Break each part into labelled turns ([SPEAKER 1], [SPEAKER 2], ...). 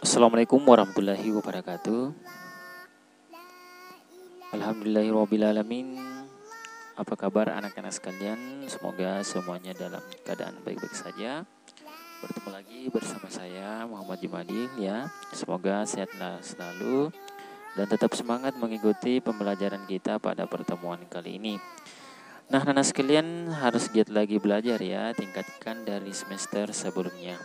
[SPEAKER 1] Assalamualaikum warahmatullahi wabarakatuh. Alhamdulillahirrabbilalamin. Apa kabar anak-anak sekalian? Semoga semuanya dalam keadaan baik-baik saja. Bertemu lagi bersama saya Muhammad Jumadil ya. Semoga sehat selalu dan tetap semangat mengikuti pembelajaran kita pada pertemuan kali ini. Nah, anak sekalian harus giat lagi belajar ya, tingkatkan dari semester sebelumnya.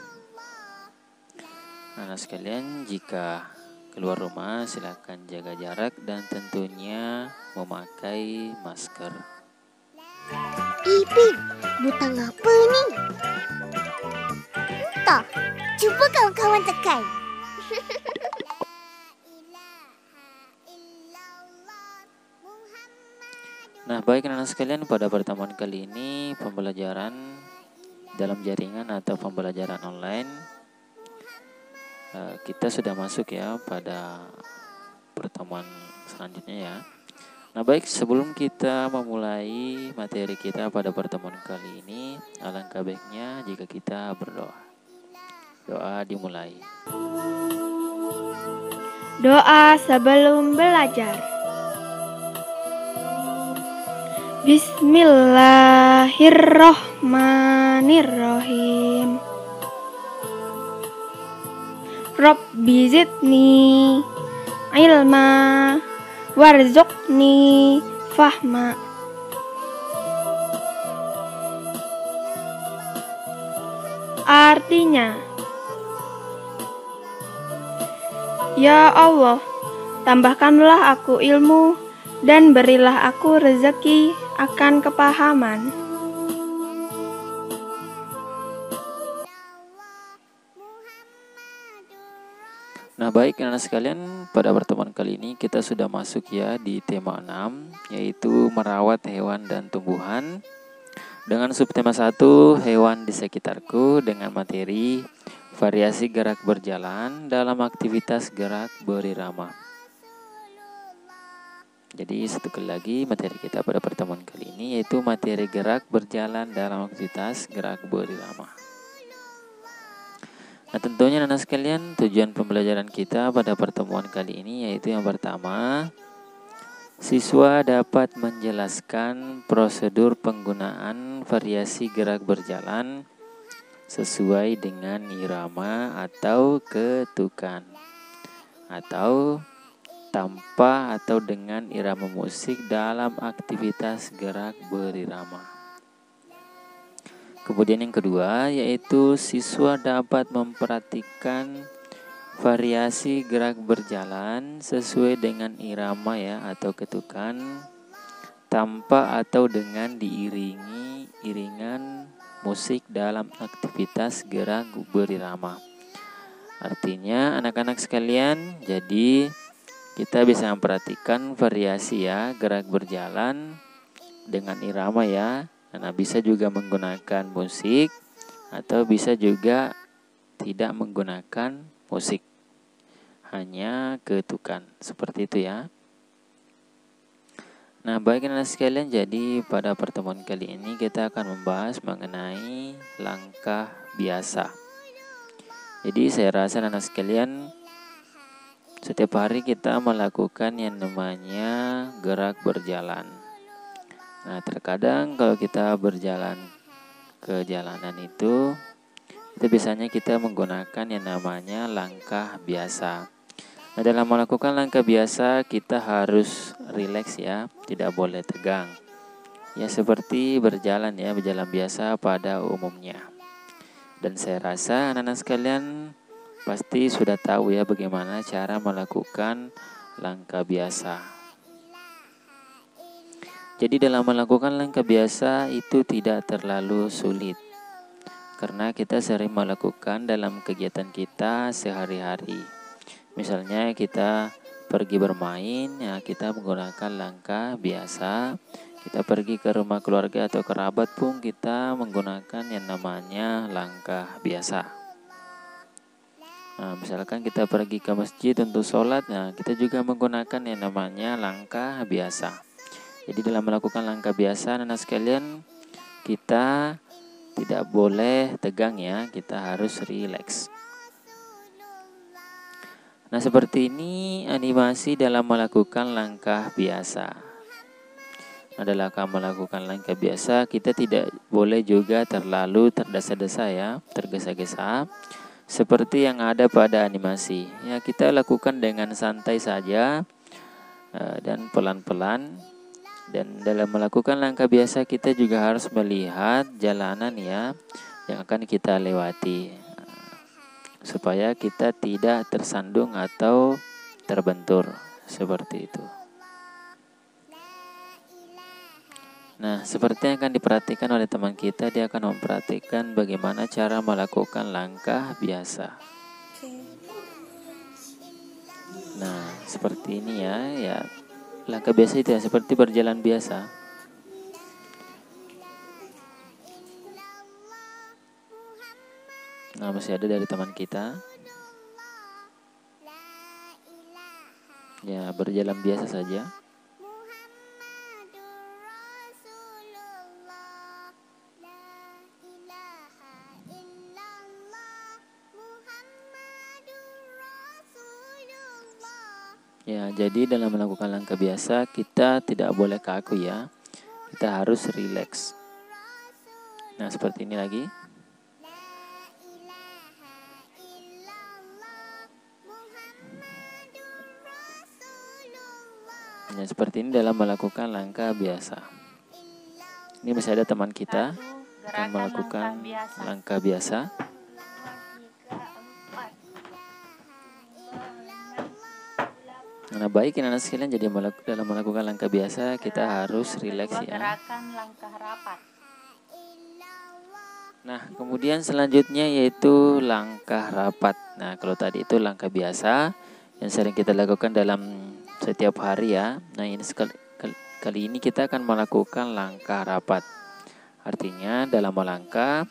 [SPEAKER 1] Anak sekalian, jika keluar rumah silakan jaga jarak dan tentunya memakai masker.
[SPEAKER 2] Ipin, butang apa ni? Tak, cuba kawan-kawan tekan.
[SPEAKER 1] Nah, baik anak sekalian, pada pertemuan kali ini pembelajaran dalam jaringan atau pembelajaran online kita sudah masuk ya pada pertemuan selanjutnya ya. Nah, baik, sebelum kita memulai materi kita pada pertemuan kali ini, alangkah baiknya jika kita berdoa. Doa dimulai.
[SPEAKER 3] Doa sebelum belajar. Bismillahirrohmanirrohim. Rabbi zidni ilma warzuqni fahma. Artinya, ya Allah, tambahkanlah aku ilmu dan berilah aku rezeki akan kepahaman.
[SPEAKER 1] Nah, baik anak sekalian, pada pertemuan kali ini kita sudah masuk ya di tema 6, yaitu merawat hewan dan tumbuhan. Dengan subtema 1, hewan di sekitarku, dengan materi variasi gerak berjalan dalam aktivitas gerak berirama. Jadi satu kali lagi materi kita pada pertemuan kali ini yaitu materi gerak berjalan dalam aktivitas gerak berirama. Nah, tentunya anak sekalian, tujuan pembelajaran kita pada pertemuan kali ini yaitu yang pertama, siswa dapat menjelaskan prosedur penggunaan variasi gerak berjalan sesuai dengan irama atau ketukan, atau tanpa atau dengan irama musik dalam aktivitas gerak berirama. Kemudian yang kedua yaitu siswa dapat memperhatikan variasi gerak berjalan sesuai dengan irama ya atau ketukan, tanpa atau dengan diiringi iringan musik dalam aktivitas gerak berirama. Artinya anak-anak sekalian, jadi kita bisa memperhatikan variasi ya gerak berjalan dengan irama ya. Nah, bisa juga menggunakan musik atau bisa juga tidak menggunakan musik, hanya ketukan, seperti itu ya. Nah, baik anak sekalian, jadi pada pertemuan kali ini kita akan membahas mengenai langkah biasa. Jadi saya rasa anak sekalian, setiap hari kita melakukan yang namanya gerak berjalan. Nah, terkadang kalau kita berjalan ke jalanan itu biasanya kita menggunakan yang namanya langkah biasa. Nah, dalam melakukan langkah biasa kita harus rileks ya, tidak boleh tegang. Ya, seperti berjalan biasa pada umumnya. Dan saya rasa anak-anak sekalian pasti sudah tahu ya bagaimana cara melakukan langkah biasa. Jadi dalam melakukan langkah biasa itu tidak terlalu sulit, karena kita sering melakukan dalam kegiatan kita sehari-hari. Misalnya kita pergi bermain, ya kita menggunakan langkah biasa. Kita pergi ke rumah keluarga atau kerabat pun kita menggunakan yang namanya langkah biasa. Nah, misalkan kita pergi ke masjid untuk sholat, nah kita juga menggunakan yang namanya langkah biasa. Jadi dalam melakukan langkah biasa, anak sekalian, kita tidak boleh tegang ya, kita harus rileks. Nah, seperti ini animasi dalam melakukan langkah biasa. Adalah melakukan langkah biasa, kita tidak boleh juga terlalu terdesa-desa ya, tergesa-gesa seperti yang ada pada animasi. Ya, kita lakukan dengan santai saja dan pelan-pelan. Dan dalam melakukan langkah biasa kita juga harus melihat jalanan ya yang akan kita lewati, supaya kita tidak tersandung atau terbentur seperti itu. Nah, seperti yang akan diperhatikan oleh teman kita, dia akan memperhatikan bagaimana cara melakukan langkah biasa. Nah, seperti ini ya langkah biasa itu ya, seperti berjalan biasa. Nah, masih ada dari teman kita. Ya, berjalan biasa saja. Ya, jadi dalam melakukan langkah biasa kita tidak boleh kaku ya. Kita harus rileks. Nah, seperti ini lagi. Nah, seperti ini dalam melakukan langkah biasa. Ini masih ada teman kita yang melakukan langkah biasa. Nah, baik anak-anak sekalian, jadi dalam melakukan langkah biasa kita harus rileks ya.
[SPEAKER 4] Gerakan langkah rapat.
[SPEAKER 1] Nah, kemudian selanjutnya yaitu langkah rapat. Nah, kalau tadi itu langkah biasa yang sering kita lakukan dalam setiap hari ya. Nah, ini kali ini kita akan melakukan langkah rapat. Artinya dalam melangkah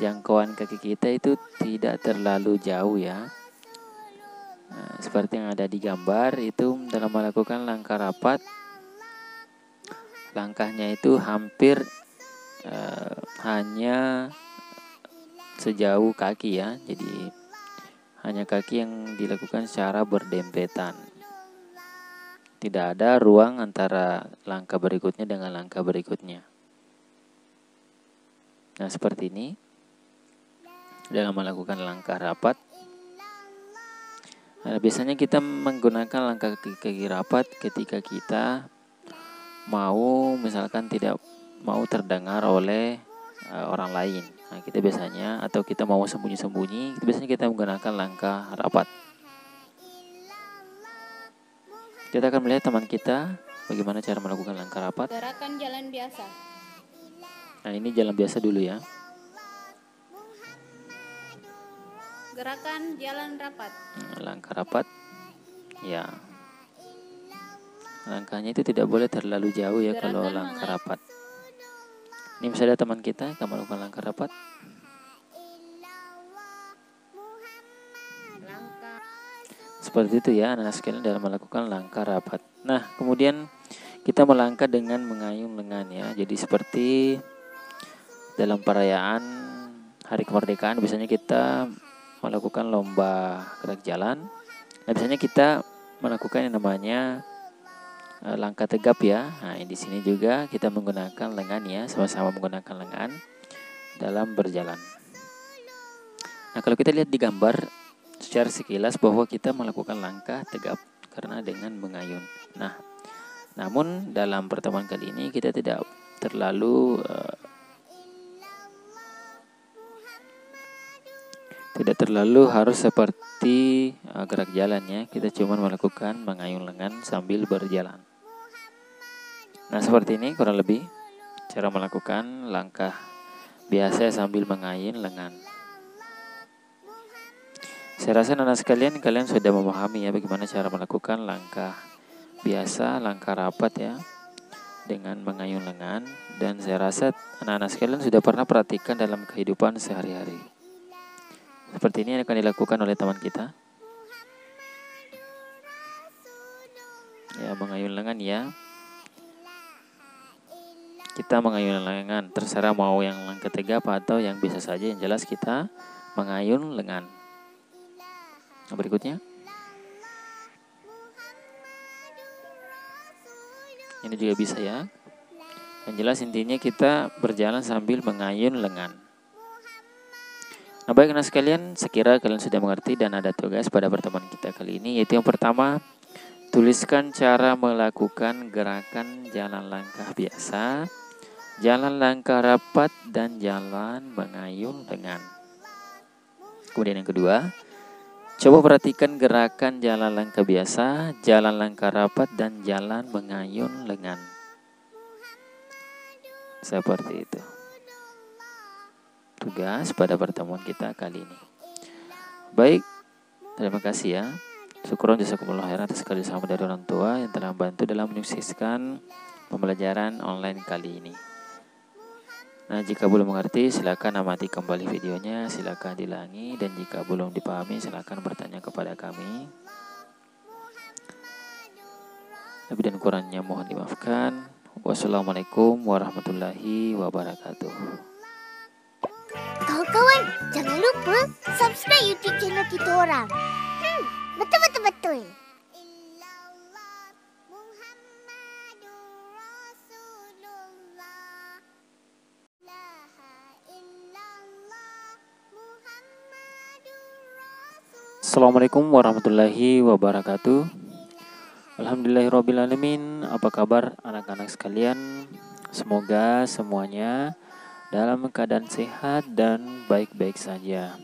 [SPEAKER 1] jangkauan kaki kita itu tidak terlalu jauh ya. Nah, seperti yang ada di gambar itu dalam melakukan langkah rapat, langkahnya itu hampir hanya sejauh kaki ya. Jadi hanya kaki yang dilakukan secara berdempetan. Tidak ada ruang antara langkah berikutnya dengan langkah berikutnya. Nah, seperti ini dalam melakukan langkah rapat. Nah, biasanya kita menggunakan langkah kaki rapat ketika kita mau misalkan tidak mau terdengar oleh orang lain. Nah, kita biasanya atau kita mau sembunyi-sembunyi, biasanya kita menggunakan langkah rapat. Kita akan melihat teman kita bagaimana cara melakukan langkah rapat.
[SPEAKER 4] Gerakan jalan biasa.
[SPEAKER 1] Nah, ini jalan biasa dulu ya.
[SPEAKER 4] Gerakan jalan rapat.
[SPEAKER 1] Langkah rapat. Ya. Langkahnya itu tidak boleh terlalu jauh ya kalau langkah rapat. Ini misalnya teman kita akan melakukan langkah rapat. Seperti itu ya anak-anak sekalian dalam melakukan langkah rapat. Nah, kemudian kita melangkah dengan mengayun lengan ya. Jadi seperti dalam perayaan Hari Kemerdekaan biasanya kita melakukan lomba gerak jalan. Nah, biasanya kita melakukan yang namanya langkah tegap ya. Nah, di sini juga kita menggunakan lengan ya, sama-sama menggunakan lengan dalam berjalan. Nah, kalau kita lihat di gambar secara sekilas bahwa kita melakukan langkah tegap karena dengan mengayun. Nah, namun dalam pertemuan kali ini kita tidak terlalu harus seperti gerak jalan ya. Kita cuma melakukan mengayun lengan sambil berjalan. Nah, seperti ini kurang lebih cara melakukan langkah biasa sambil mengayun lengan. Saya rasa anak-anak sekalian kalian sudah memahami ya bagaimana cara melakukan langkah biasa, langkah rapat ya dengan mengayun lengan. Dan saya rasa anak-anak sekalian sudah pernah perhatikan dalam kehidupan sehari-hari. Seperti ini yang akan dilakukan oleh teman kita. Ya, mengayun lengan ya. Kita mengayun lengan, terserah mau yang langkah tegap atau yang biasa saja, yang jelas kita mengayun lengan. Nah, berikutnya. Ini juga bisa ya. Yang jelas intinya kita berjalan sambil mengayun lengan. Nah baik anak sekalian, sekira kalian sudah mengerti dan ada tugas pada pertemuan kita kali ini, yaitu yang pertama, tuliskan cara melakukan gerakan jalan langkah biasa, jalan langkah rapat, dan jalan mengayun lengan. Kemudian yang kedua, coba perhatikan gerakan jalan langkah biasa, jalan langkah rapat, dan jalan mengayun lengan. Seperti itu tugas pada pertemuan kita kali ini. Baik, terima kasih ya. Syukuran jazakumullah khairan atas kerjasama dari orang tua yang telah membantu dalam menyukseskan pembelajaran online kali ini. Nah, jika belum mengerti, silakan amati kembali videonya, silakan diulangi, dan jika belum dipahami, silakan bertanya kepada kami. Lebih dan kurangnya mohon dimaafkan. Wassalamualaikum warahmatullahi wabarakatuh.
[SPEAKER 2] Kawan-kawan, jangan lupa subscribe YouTube channel kita orang. Betul.
[SPEAKER 1] Assalamualaikum warahmatullahi wabarakatuh. Alhamdulillahirrabbilalamin. Apa kabar anak-anak sekalian? Semoga semuanya dalam keadaan sehat dan baik-baik saja.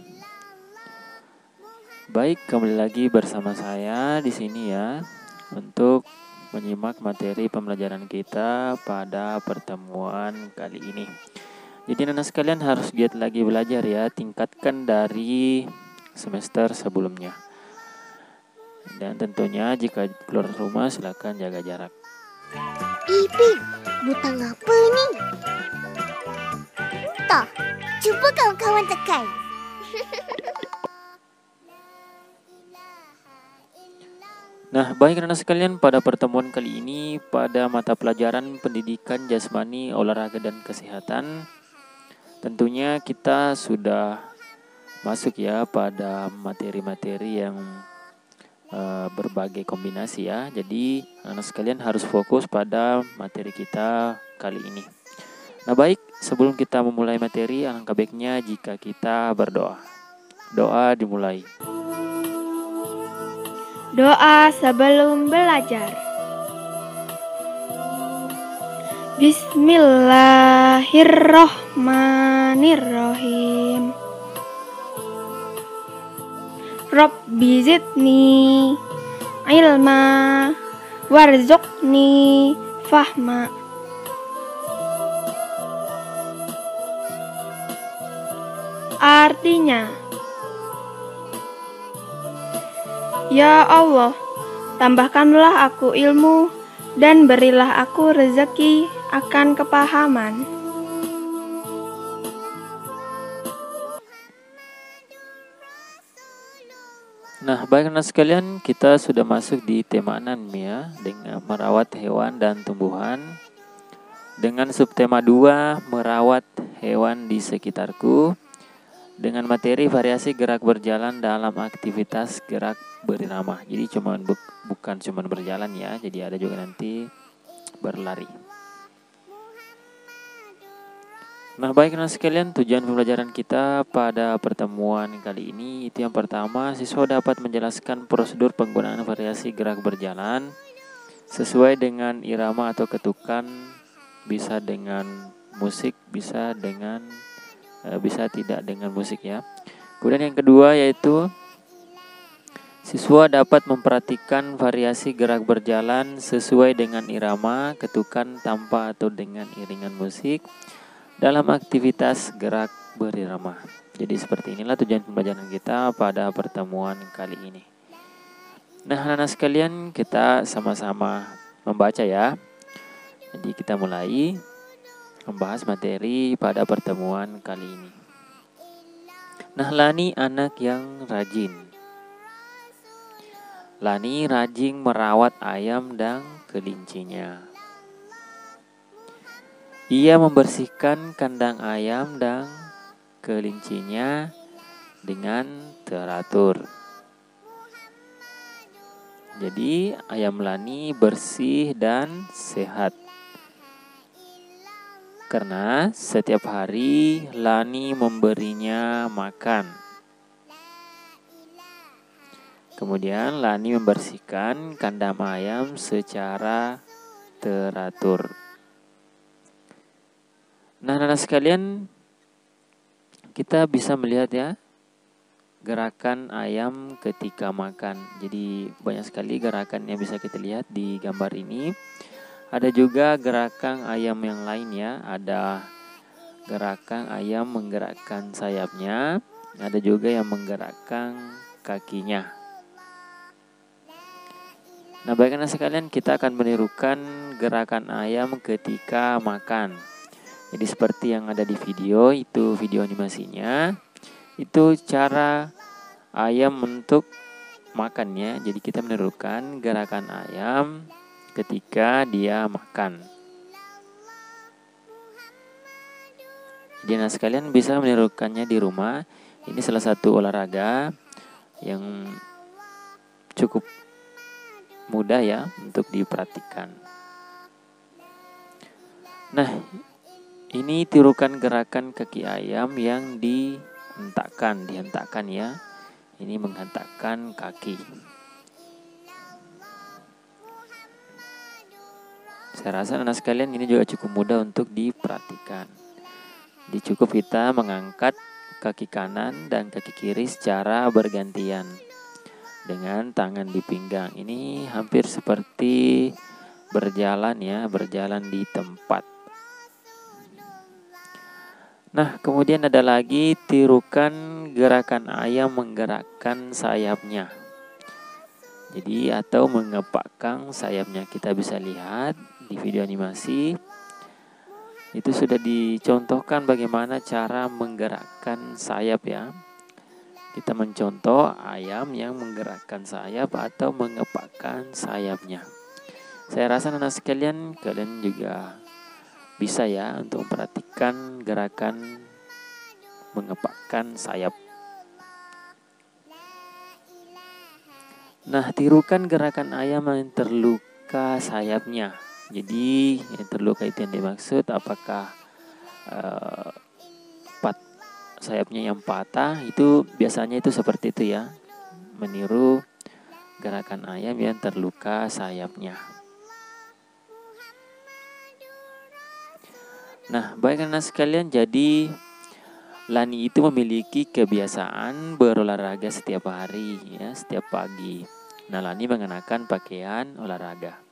[SPEAKER 1] Baik, kembali lagi bersama saya di sini ya untuk menyimak materi pembelajaran kita pada pertemuan kali ini. Jadi anak sekalian harus giat lagi belajar ya, tingkatkan dari semester sebelumnya. Dan tentunya jika keluar rumah silakan jaga jarak.
[SPEAKER 2] Ipin, butang apa ni? Tak, cuba kawan-kawan tekan.
[SPEAKER 1] Nah, baik anak sekalian, pada pertemuan kali ini pada mata pelajaran pendidikan jasmani, olahraga dan kesehatan, tentunya kita sudah masuk ya pada materi-materi yang berbagai kombinasi ya. Jadi anak sekalian harus fokus pada materi kita kali ini. Nah baik, sebelum kita memulai materi, alangkah baiknya jika kita berdoa. Doa dimulai.
[SPEAKER 3] Doa sebelum belajar. Bismillahirrohmanirrohim. Rabbi zidni ilma warzuqni fahma. Artinya, ya Allah, tambahkanlah aku ilmu dan berilah aku rezeki akan kepahaman.
[SPEAKER 1] Nah, baik anak sekalian, kita sudah masuk di tema 6 ya, dengan merawat hewan dan tumbuhan. Dengan subtema 2, merawat hewan di sekitarku. Dengan materi variasi gerak berjalan dalam aktivitas gerak berirama. Jadi bukan cuma berjalan ya, jadi ada juga nanti berlari. Nah baik anak sekalian, tujuan pembelajaran kita pada pertemuan kali ini itu yang pertama, siswa dapat menjelaskan prosedur penggunaan variasi gerak berjalan sesuai dengan irama atau ketukan, bisa dengan musik, bisa tidak dengan musik ya. Kemudian yang kedua yaitu siswa dapat memperhatikan variasi gerak berjalan sesuai dengan irama, ketukan, tanpa atau dengan iringan musik dalam aktivitas gerak berirama. Jadi seperti inilah tujuan pembelajaran kita pada pertemuan kali ini. Nah anak-anak sekalian, kita sama-sama membaca ya. Jadi kita mulai membahas materi pada pertemuan kali ini. Nah, Lani anak yang rajin. Lani rajin merawat ayam dan kelincinya. Ia membersihkan kandang ayam dan kelincinya dengan teratur. Jadi ayam Lani bersih dan sehat. Karena setiap hari Lani memberinya makan. Kemudian Lani membersihkan kandang ayam secara teratur. Nah, anak-anak sekalian, kita bisa melihat ya gerakan ayam ketika makan. Jadi banyak sekali gerakan yang bisa kita lihat di gambar ini. Ada juga gerakan ayam yang lain ya. Ada gerakan ayam menggerakkan sayapnya. Ada juga yang menggerakkan kakinya. Nah, baik anak sekalian, kita akan menirukan gerakan ayam ketika makan. Jadi seperti yang ada di video, itu video animasinya. Itu cara ayam untuk makannya. Jadi kita menirukan gerakan ayam ketika dia makan. Jadi anak sekalian bisa menirukannya di rumah. Ini salah satu olahraga yang cukup mudah ya untuk diperhatikan. Nah, ini tirukan gerakan kaki ayam yang dihentakkan ya. Ini menghentakkan kaki. Saya rasa anak sekalian ini juga cukup mudah untuk diperhatikan. Jadi cukup kita mengangkat kaki kanan dan kaki kiri secara bergantian dengan tangan di pinggang. Ini hampir seperti berjalan ya, berjalan di tempat. Nah, kemudian ada lagi tirukan gerakan ayam menggerakkan sayapnya. Jadi atau mengepakkan sayapnya. Kita bisa lihat di video animasi. Itu sudah dicontohkan bagaimana cara menggerakkan sayap ya. Kita mencontoh ayam yang menggerakkan sayap atau mengepakkan sayapnya. Saya rasa anak sekalian, kalian juga bisa ya untuk memperhatikan gerakan mengepakkan sayap. Nah, tirukan gerakan ayam yang terluka sayapnya. Jadi yang terluka itu yang dimaksud apakah sayapnya yang patah, itu biasanya itu seperti itu ya. Meniru gerakan ayam yang terluka sayapnya. Nah, baik anak sekalian, jadi Lani itu memiliki kebiasaan berolahraga setiap hari ya, setiap pagi. Nah, Lani mengenakan pakaian olahraga.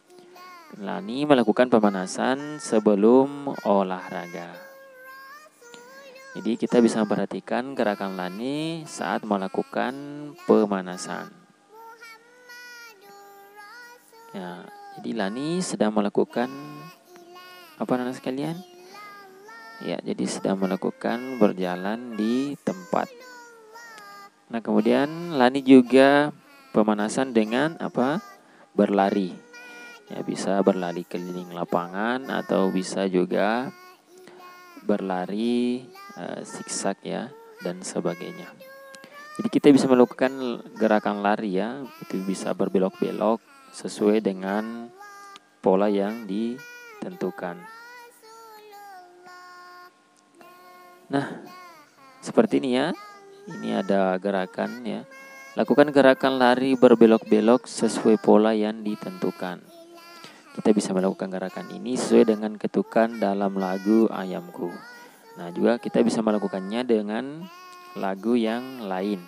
[SPEAKER 1] Lani melakukan pemanasan sebelum olahraga. Jadi kita bisa memperhatikan gerakan Lani saat melakukan pemanasan. Ya, jadi Lani sedang melakukan apa anak sekalian? Ya, jadi sedang melakukan berjalan di tempat. Nah, kemudian Lani juga pemanasan dengan apa? Berlari. Ya, bisa berlari keliling lapangan atau bisa juga berlari zigzag ya dan sebagainya. Jadi kita bisa melakukan gerakan lari ya, itu bisa berbelok-belok sesuai dengan pola yang ditentukan. Nah, seperti ini ya. Ini ada gerakan ya. Lakukan gerakan lari berbelok-belok sesuai pola yang ditentukan. Kita bisa melakukan gerakan ini sesuai dengan ketukan dalam lagu Ayamku. Nah, juga kita bisa melakukannya dengan lagu yang lain.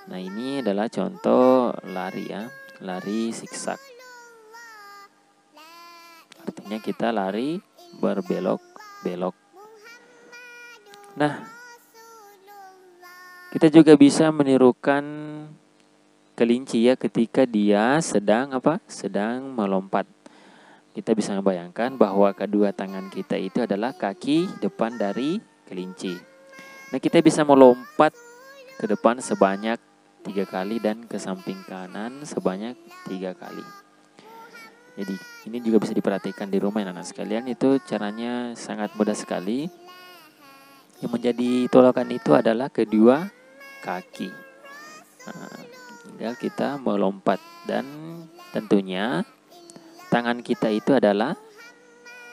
[SPEAKER 1] Nah, ini adalah contoh lari ya. Lari zigzag. Artinya kita lari berbelok-belok. Nah, kita juga bisa menirukan kelinci ya ketika dia sedang apa? Sedang melompat. Kita bisa membayangkan bahwa kedua tangan kita itu adalah kaki depan dari kelinci. Nah, kita bisa melompat ke depan sebanyak 3 kali dan ke samping kanan sebanyak 3 kali. Jadi ini juga bisa diperhatikan di rumah anak-anak sekalian. Itu caranya sangat mudah sekali. Yang menjadi tolakan itu adalah kedua kaki. Nah, tinggal kita melompat dan tentunya tangan kita itu adalah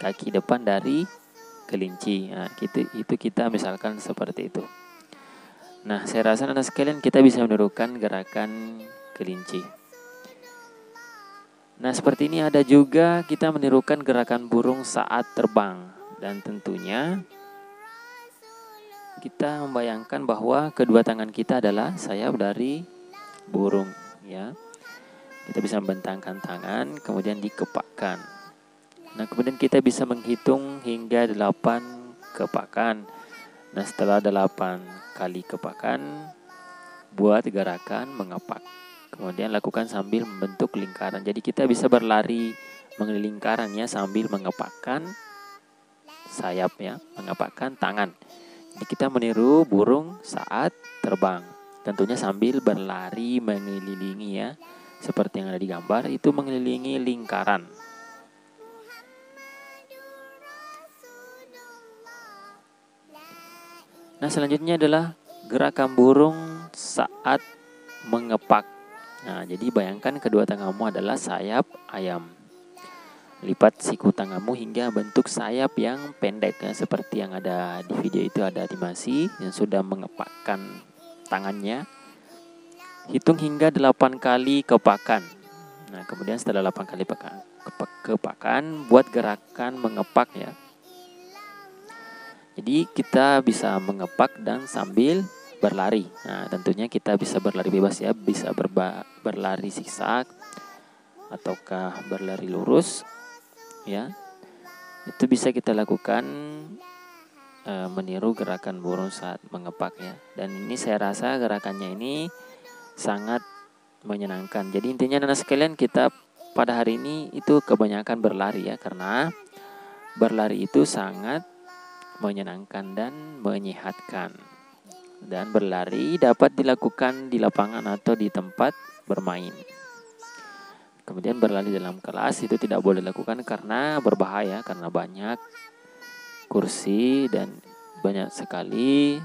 [SPEAKER 1] kaki depan dari kelinci. Nah, itu kita misalkan seperti itu. Nah, saya rasa anak sekalian kita bisa menirukan gerakan kelinci. Nah, seperti ini ada juga kita menirukan gerakan burung saat terbang. Dan tentunya kita membayangkan bahwa kedua tangan kita adalah sayap dari burung, ya. Kita bisa membentangkan tangan, kemudian dikepakkan. Nah, kemudian kita bisa menghitung hingga 8 kepakan. Nah, setelah 8 kali kepakan, buat gerakan mengepak. Kemudian lakukan sambil membentuk lingkaran. Jadi kita bisa berlari mengelilingi lingkarannya sambil mengepakkan sayapnya, mengepakkan tangan. Jadi kita meniru burung saat terbang. Tentunya sambil berlari mengelilingi, ya. Seperti yang ada di gambar, itu mengelilingi lingkaran. Nah, selanjutnya adalah gerakan burung saat mengepak. Nah, jadi bayangkan kedua tanganmu adalah sayap ayam. Lipat siku tanganmu hingga bentuk sayap yang pendek, ya, seperti yang ada di video itu. Ada animasi yang sudah mengepakkan tangannya. Hitung hingga 8 kali kepakan. Nah, kemudian setelah 8 kali kepakan, buat gerakan mengepak, ya. Jadi kita bisa mengepak dan sambil berlari. Nah, tentunya kita bisa berlari bebas, ya. Bisa berlari zigzag ataukah berlari lurus, ya. Itu bisa kita lakukan meniru gerakan burung saat mengepak, ya. Dan ini saya rasa gerakannya ini sangat menyenangkan. Jadi intinya anak sekalian, kita pada hari ini itu kebanyakan berlari, ya, karena berlari itu sangat menyenangkan dan menyehatkan. Dan berlari dapat dilakukan di lapangan atau di tempat bermain. Kemudian berlari dalam kelas itu tidak boleh dilakukan karena berbahaya, karena banyak kursi dan banyak sekali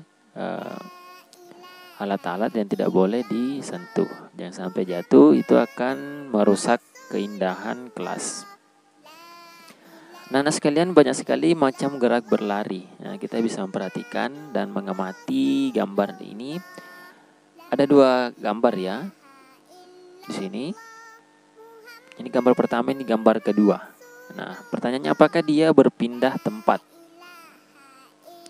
[SPEAKER 1] alat-alat yang tidak boleh disentuh. Jangan sampai jatuh, itu akan merusak keindahan kelas. Nah, sekalian, banyak sekali macam gerak berlari. Nah, kita bisa memperhatikan dan mengamati gambar ini. Ada 2 gambar, ya. Di sini. Ini gambar pertama, ini gambar kedua. Nah, pertanyaannya apakah dia berpindah tempat?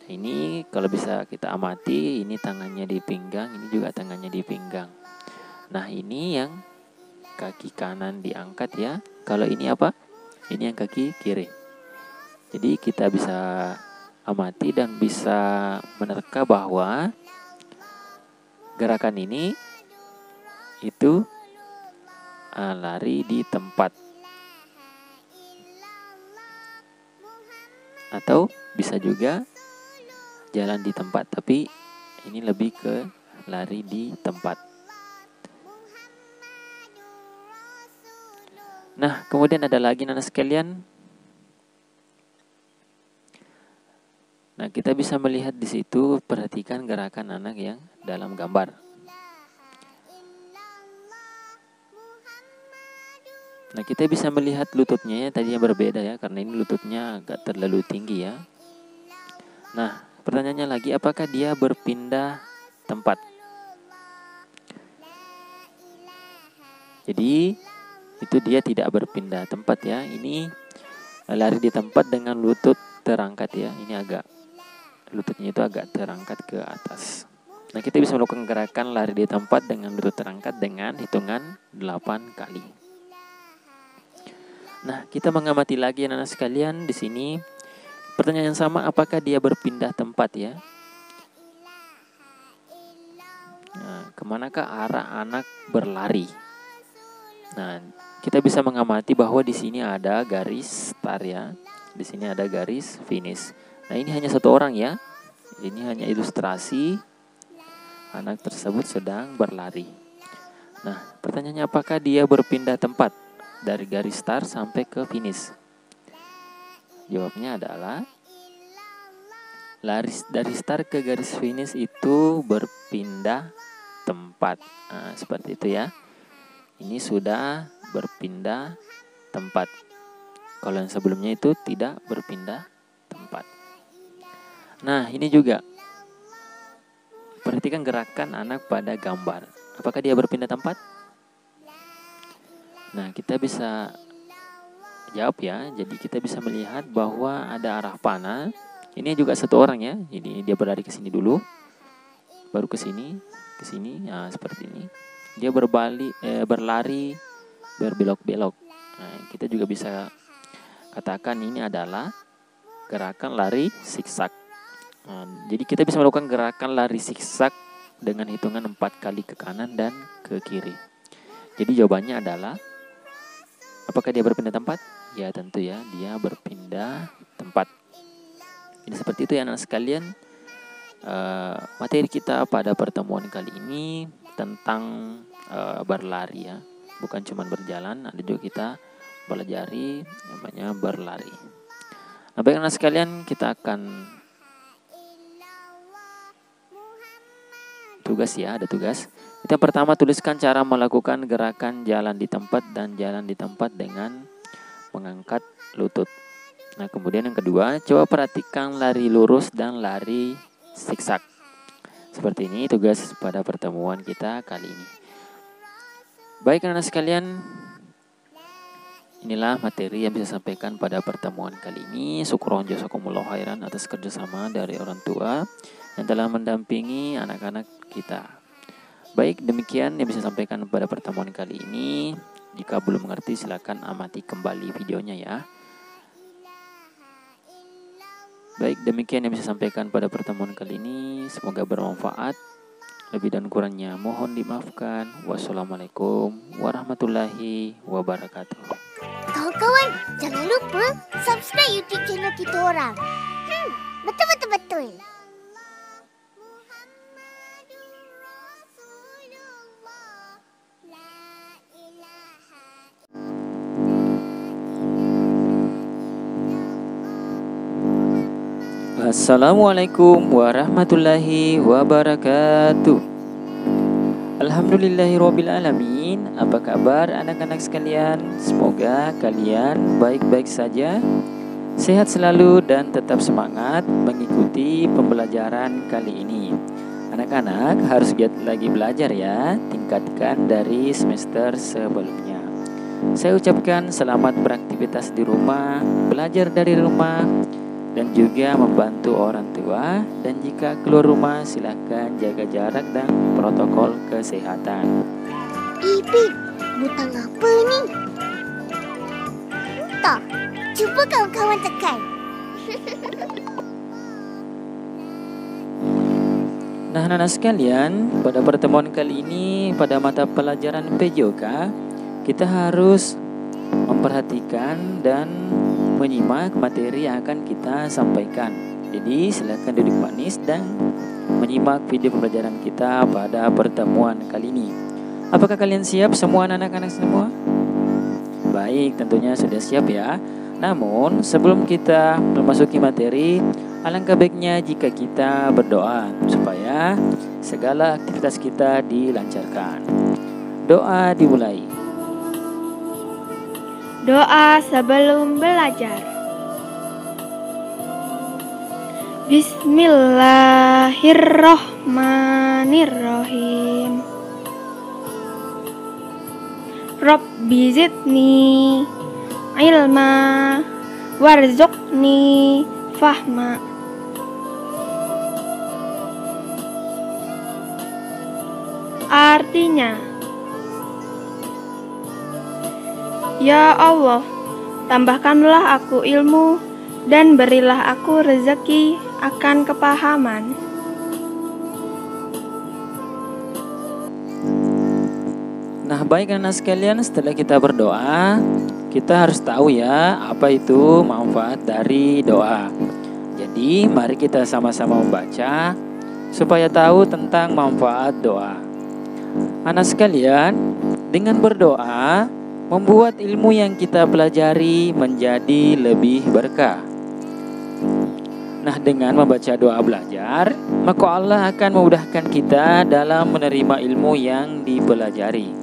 [SPEAKER 1] Ini kalau bisa kita amati, ini tangannya di pinggang, ini juga tangannya di pinggang. Nah, ini yang kaki kanan diangkat, ya. Kalau ini apa? Ini yang kaki kiri. Jadi kita bisa amati dan bisa menerka bahwa gerakan ini itu lari di tempat. Atau bisa juga jalan di tempat, tapi ini lebih ke lari di tempat. Nah, kemudian ada lagi anak sekalian. Nah, kita bisa melihat di situ, perhatikan gerakan anak yang dalam gambar. Nah, kita bisa melihat lututnya, ya, tadi yang berbeda, ya, karena ini lututnya agak terlalu tinggi, ya. Nah, pertanyaannya lagi, apakah dia berpindah tempat? Jadi, itu dia tidak berpindah tempat, ya. Ini lari di tempat dengan lutut terangkat, ya. Ini lututnya itu agak terangkat ke atas. Nah, kita bisa melakukan gerakan lari di tempat dengan lutut terangkat dengan hitungan 8 kali. Nah, kita mengamati lagi anak-anak sekalian di sini. Pertanyaan yang sama, apakah dia berpindah tempat, ya? Nah, kemanakah arah anak berlari? Nah, kita bisa mengamati bahwa di sini ada garis start, ya. Di sini ada garis finish. Nah, ini hanya 1 orang, ya. Ini hanya ilustrasi anak tersebut sedang berlari. Nah, pertanyaannya apakah dia berpindah tempat dari garis start sampai ke finish? Jawabnya adalah lari dari start ke garis finish itu berpindah tempat. tempat. Nah, seperti itu ya. Ini sudah berpindah tempat. Kalau yang sebelumnya itu tidak berpindah tempat. Nah, ini juga. Perhatikan gerakan anak pada gambar. Apakah dia berpindah tempat? Nah, kita bisa jawab ya. Jadi kita bisa melihat bahwa ada arah panah. Ini juga satu orang ya. Jadi dia berlari ke sini dulu. Baru ke sini. Nah, seperti ini. Dia berlari berbelok-belok. Nah, kita juga bisa katakan ini adalah gerakan lari zigzag. Nah, jadi kita bisa melakukan gerakan lari zigzag dengan hitungan 4 kali ke kanan dan ke kiri. Jadi jawabannya adalah, apakah dia berpindah tempat? Ya tentu ya, dia berpindah tempat. Jadi seperti itu ya anak sekalian. Materi kita pada pertemuan kali ini tentang berlari ya. Bukan cuma berjalan, ada juga kita pelajari namanya berlari. Nah, baik anak sekalian, kita akan tugas ya, ada tugas. Yang pertama, tuliskan cara melakukan gerakan jalan di tempat dan jalan di tempat dengan mengangkat lutut. Nah, kemudian yang kedua, coba perhatikan lari lurus dan lari zigzag. Seperti ini tugas pada pertemuan kita kali ini. Baik anak sekalian, inilah materi yang bisa sampaikan pada pertemuan kali ini. Syukron jazakumullah khairan atas kerjasama dari orang tua yang telah mendampingi anak-anak kita. Baik, demikian yang bisa sampaikan pada pertemuan kali ini. Jika belum mengerti, silakan amati kembali videonya ya. Baik, demikian yang bisa sampaikan pada pertemuan kali ini. Semoga bermanfaat. Lebih dan kurangnya mohon dimaafkan. Wassalamualaikum warahmatullahi wabarakatuh.
[SPEAKER 2] Kawan-kawan, jangan lupa subscribe YouTube channel kita orang. Betul.
[SPEAKER 1] Assalamualaikum warahmatullahi wabarakatuh. Alhamdulillahirrabbilalamin. Apa kabar anak-anak sekalian? Semoga kalian baik-baik saja, sehat selalu dan tetap semangat mengikuti pembelajaran kali ini. Anak-anak harus giat lagi belajar ya, tingkatkan dari semester sebelumnya. Saya ucapkan selamat beraktivitas di rumah, belajar dari rumah, dan juga membantu orang tua. Dan jika keluar rumah silakan jaga jarak dan protokol kesehatan.
[SPEAKER 2] Bib, butang apa ni? Tak, cuba kawan-kawan tekan.
[SPEAKER 1] Nah anak-anak sekalian, pada pertemuan kali ini pada mata pelajaran PJOK, kita harus memperhatikan dan menyimak materi yang akan kita sampaikan. Jadi silakan duduk manis dan menyimak video pembelajaran kita pada pertemuan kali ini. Apakah kalian siap semua anak-anak semua? Baik, tentunya sudah siap ya. Namun sebelum kita memasuki materi, alangkah baiknya jika kita berdoa supaya segala aktivitas kita dilancarkan. Doa dimulai.
[SPEAKER 3] Doa sebelum belajar. Bismillahirrohmanirrohim. Rabbi zidni ilma warzuqni fahma. Artinya, ya Allah, tambahkanlah aku ilmu dan berilah aku rezeki akan kepahaman.
[SPEAKER 1] Nah baik anak sekalian, setelah kita berdoa, kita harus tahu ya apa itu manfaat dari doa. Jadi mari kita sama-sama membaca supaya tahu tentang manfaat doa. Anak sekalian, dengan berdoa membuat ilmu yang kita pelajari menjadi lebih berkah. Nah, dengan membaca doa belajar, maka Allah akan memudahkan kita dalam menerima ilmu yang dipelajari.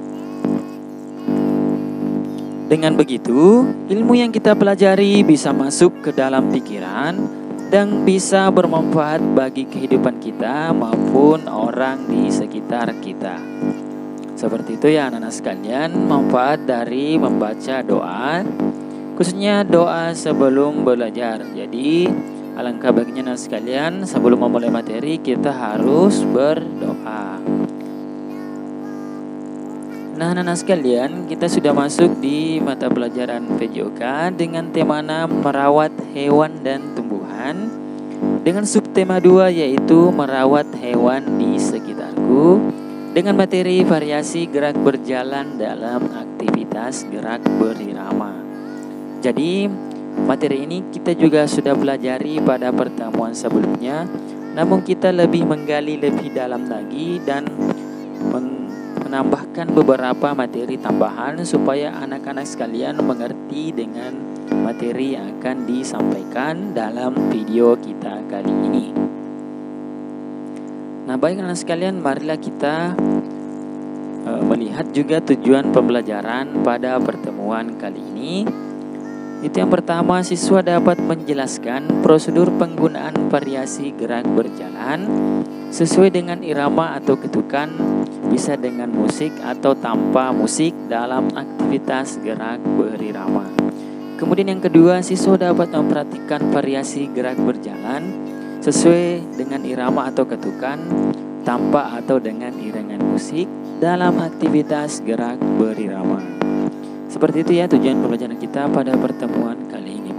[SPEAKER 1] Dengan begitu, ilmu yang kita pelajari bisa masuk ke dalam pikiran dan bisa bermanfaat bagi kehidupan kita maupun orang di sekitar kita. Seperti itu ya anak-anak sekalian, manfaat dari membaca doa, khususnya doa sebelum belajar. Jadi, alangkah baiknya anak sekalian, sebelum memulai materi kita harus berdoa. Nah, anak-anak sekalian, kita sudah masuk di mata pelajaran PJOK dengan tema 6 merawat hewan dan tumbuhan, dengan subtema 2 yaitu merawat hewan di sekitarku, dengan materi variasi gerak berjalan dalam aktivitas gerak berirama. Jadi, materi ini kita juga sudah pelajari pada pertemuan sebelumnya, namun kita lebih menggali lebih dalam lagi dan menambahkan beberapa materi tambahan supaya anak-anak sekalian mengerti dengan materi yang akan disampaikan dalam video kita kali ini. Nah, baik anak sekalian, marilah kita melihat juga tujuan pembelajaran pada pertemuan kali ini. Itu yang pertama, siswa dapat menjelaskan prosedur penggunaan variasi gerak berjalan sesuai dengan irama atau ketukan, bisa dengan musik atau tanpa musik dalam aktivitas gerak berirama. Kemudian yang kedua, siswa dapat memperhatikan variasi gerak berjalan sesuai dengan irama atau ketukan, tanpa atau dengan iringan musik dalam aktivitas gerak berirama. Seperti itu ya tujuan pembelajaran kita pada pertemuan kali ini.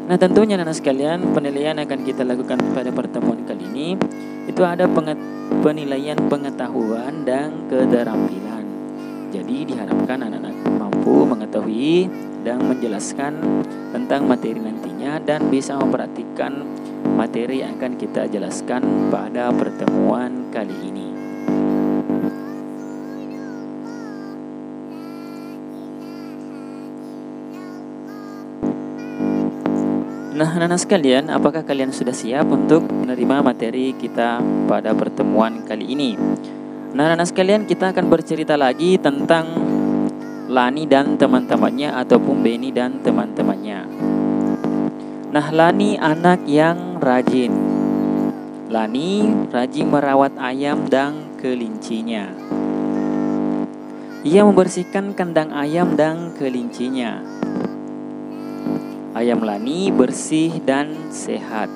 [SPEAKER 1] Nah, tentunya anak sekalian, penilaian yang akan kita lakukan pada pertemuan kali ini itu ada penilaian pengetahuan dan keterampilan. Jadi diharapkan anak-anak mampu mengetahui dan menjelaskan tentang materi nantinya dan bisa memperhatikan materi yang akan kita jelaskan pada pertemuan kali ini. Nah, anak-anak sekalian, apakah kalian sudah siap untuk menerima materi kita pada pertemuan kali ini? Nah, anak-anak sekalian, kita akan bercerita lagi tentang Lani dan teman-temannya ataupun Beni dan teman-temannya. Nah, Lani anak yang rajin. Lani rajin merawat ayam dan kelincinya. Ia membersihkan kandang ayam dan kelincinya. Ayam Lani bersih dan sehat.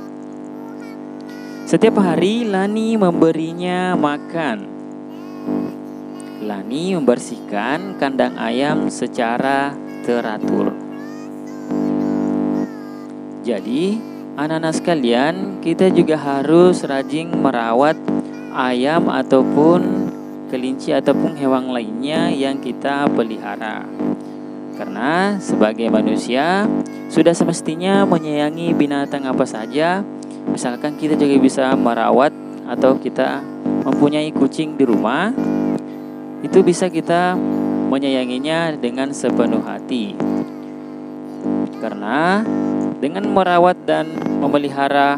[SPEAKER 1] Setiap hari Lani memberinya makan. Lani membersihkan kandang ayam secara teratur. Jadi, anak-anak sekalian, kita juga harus rajin merawat ayam ataupun kelinci ataupun hewan lainnya yang kita pelihara. Karena sebagai manusia sudah semestinya menyayangi binatang apa saja. Misalkan kita juga bisa merawat atau kita mempunyai kucing di rumah, itu bisa kita menyayanginya dengan sepenuh hati. Karena dengan merawat dan memelihara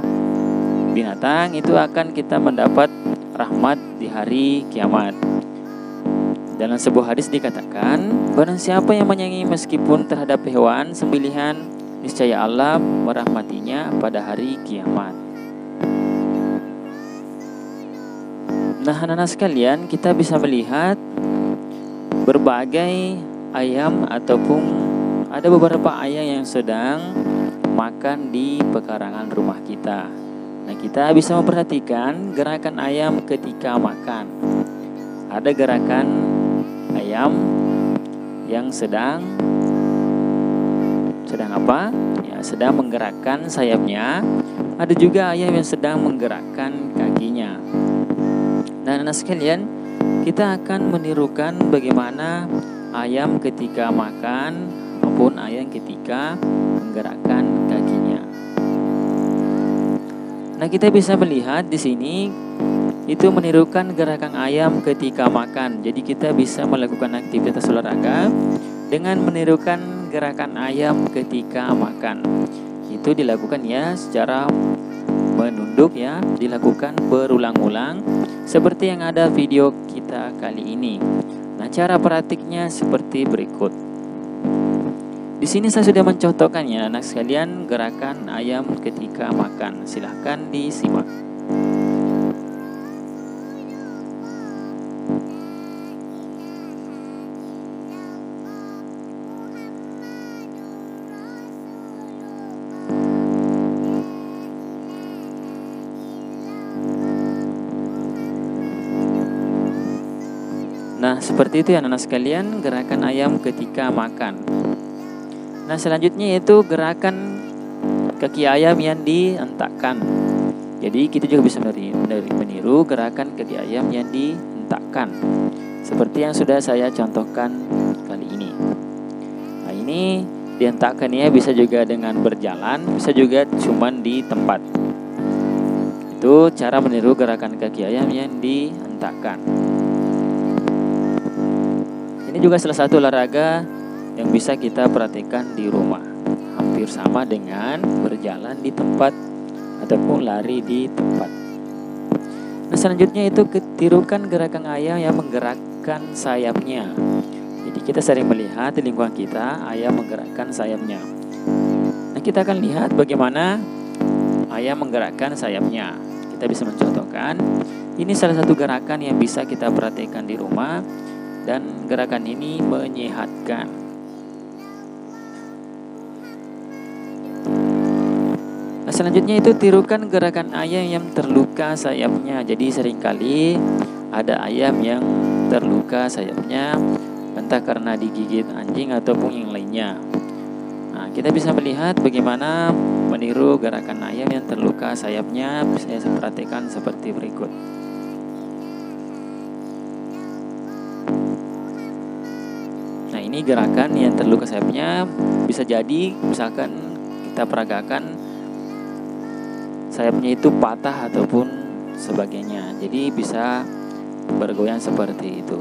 [SPEAKER 1] binatang itu akan kita mendapat rahmat di hari kiamat. Dalam sebuah hadis dikatakan, barang siapa yang menyayangi meskipun terhadap hewan sembelihan, niscaya Allah merahmatinya pada hari kiamat. Nah, anak-anak sekalian, kita bisa melihat berbagai ayam ataupun ada beberapa ayam yang sedang makan di pekarangan rumah kita. Nah, kita bisa memperhatikan gerakan ayam ketika makan. Ada gerakan ayam yang sedang apa? Ya, sedang menggerakkan sayapnya. Ada juga ayam yang sedang menggerakkan kakinya. Dan anak sekalian, kita akan menirukan bagaimana ayam ketika makan maupun ayam ketika menggerakkan kakinya. Nah, kita bisa melihat di sini itu menirukan gerakan ayam ketika makan. Jadi kita bisa melakukan aktivitas olahraga dengan menirukan gerakan ayam ketika makan. Itu dilakukan ya secara menunduk ya, dilakukan berulang-ulang seperti yang ada video kita kali ini. Nah, cara praktiknya seperti berikut. Di sini saya sudah mencontohkannya anak sekalian gerakan ayam ketika makan. Silahkan disimak. Nah, seperti itu ya anak sekalian gerakan ayam ketika makan. Nah, selanjutnya yaitu gerakan kaki ayam yang dihentakkan. Jadi kita juga bisa meniru gerakan kaki ayam yang dihentakkan seperti yang sudah saya contohkan kali ini. Nah, ini dihentakkan ya, bisa juga dengan berjalan, bisa juga cuman di tempat. Itu cara meniru gerakan kaki ayam yang dihentakkan. Ini juga salah satu olahraga yang bisa kita praktikkan di rumah. Hampir sama dengan berjalan di tempat ataupun lari di tempat. Nah, selanjutnya itu tirukan gerakan ayam yang menggerakkan sayapnya. Jadi kita sering melihat di lingkungan kita ayam menggerakkan sayapnya. Nah, kita akan lihat bagaimana ayam menggerakkan sayapnya. Kita bisa mencontohkan. Ini salah satu gerakan yang bisa kita praktikkan di rumah. Dan gerakan ini menyehatkan. Nah, selanjutnya itu tirukan gerakan ayam yang terluka sayapnya. Jadi seringkali ada ayam yang terluka sayapnya, entah karena digigit anjing ataupun yang lainnya. Nah, kita bisa melihat bagaimana meniru gerakan ayam yang terluka sayapnya. Bisa saya perhatikan seperti berikut. Nah, ini gerakan yang terluka sayapnya bisa jadi misalkan kita peragakan sayapnya itu patah ataupun sebagainya. Jadi bisa bergoyang seperti itu.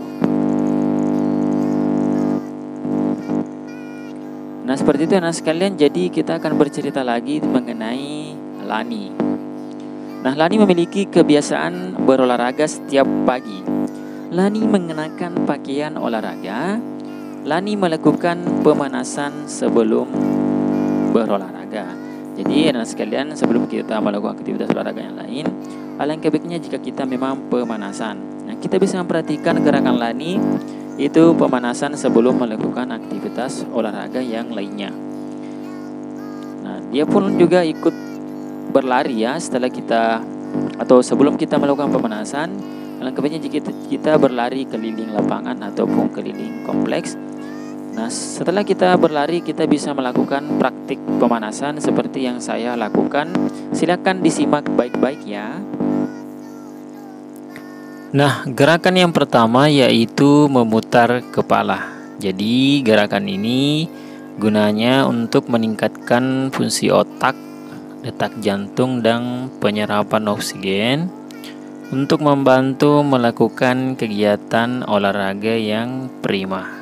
[SPEAKER 1] Nah, seperti itu anak sekalian. Jadi kita akan bercerita lagi mengenai Lani. Nah, Lani memiliki kebiasaan berolahraga setiap pagi. Lani mengenakan pakaian olahraga. Lani melakukan pemanasan sebelum berolahraga. Jadi anak sekalian, sebelum kita melakukan aktivitas olahraga yang lain, alangkah baiknya jika kita memang pemanasan. Nah, kita bisa memperhatikan gerakan Lani itu pemanasan sebelum melakukan aktivitas olahraga yang lainnya. Nah, dia pun juga ikut berlari ya setelah kita atau sebelum kita melakukan pemanasan. Alangkah baiknya jika kita berlari keliling lapangan ataupun keliling kompleks. Nah, setelah kita berlari, kita bisa melakukan praktik pemanasan seperti yang saya lakukan. Silakan disimak baik-baik ya. Nah, gerakan yang pertama yaitu memutar kepala. Jadi, gerakan ini gunanya untuk meningkatkan fungsi otak, detak jantung, dan penyerapan oksigen untuk membantu melakukan kegiatan olahraga yang prima.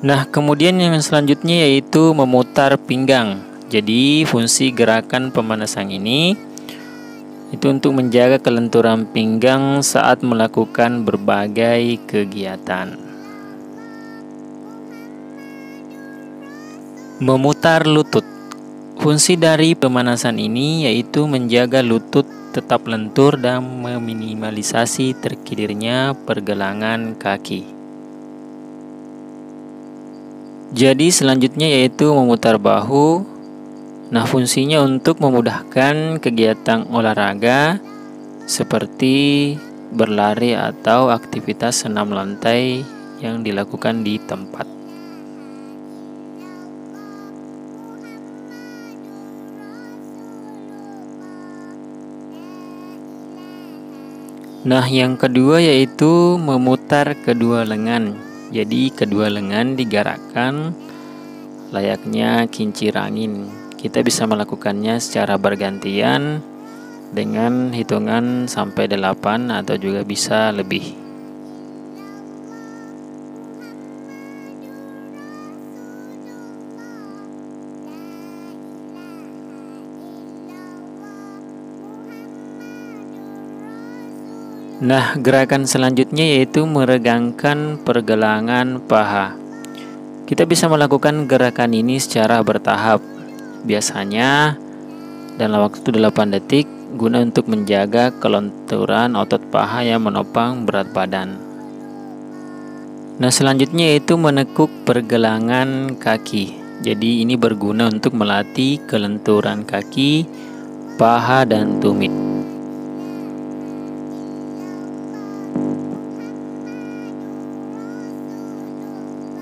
[SPEAKER 1] Nah, kemudian yang selanjutnya yaitu memutar pinggang. Jadi, fungsi gerakan pemanasan ini itu untuk menjaga kelenturan pinggang saat melakukan berbagai kegiatan. Memutar lutut. Fungsi dari pemanasan ini yaitu menjaga lutut tetap lentur dan meminimalisasi terkirirnya pergelangan kaki. Jadi selanjutnya yaitu memutar bahu. Nah, fungsinya untuk memudahkan kegiatan olahraga seperti berlari atau aktivitas senam lantai yang dilakukan di tempat. Nah, yang kedua yaitu memutar kedua lengan. Jadi kedua lengan digerakkan layaknya kincir angin. Kita bisa melakukannya secara bergantian dengan hitungan sampai 8 atau juga bisa lebih. Nah, gerakan selanjutnya yaitu meregangkan pergelangan paha. Kita bisa melakukan gerakan ini secara bertahap. Biasanya dalam waktu 8 detik guna untuk menjaga kelenturan otot paha yang menopang berat badan. Nah, selanjutnya yaitu menekuk pergelangan kaki. Jadi ini berguna untuk melatih kelenturan kaki, paha, dan tumit.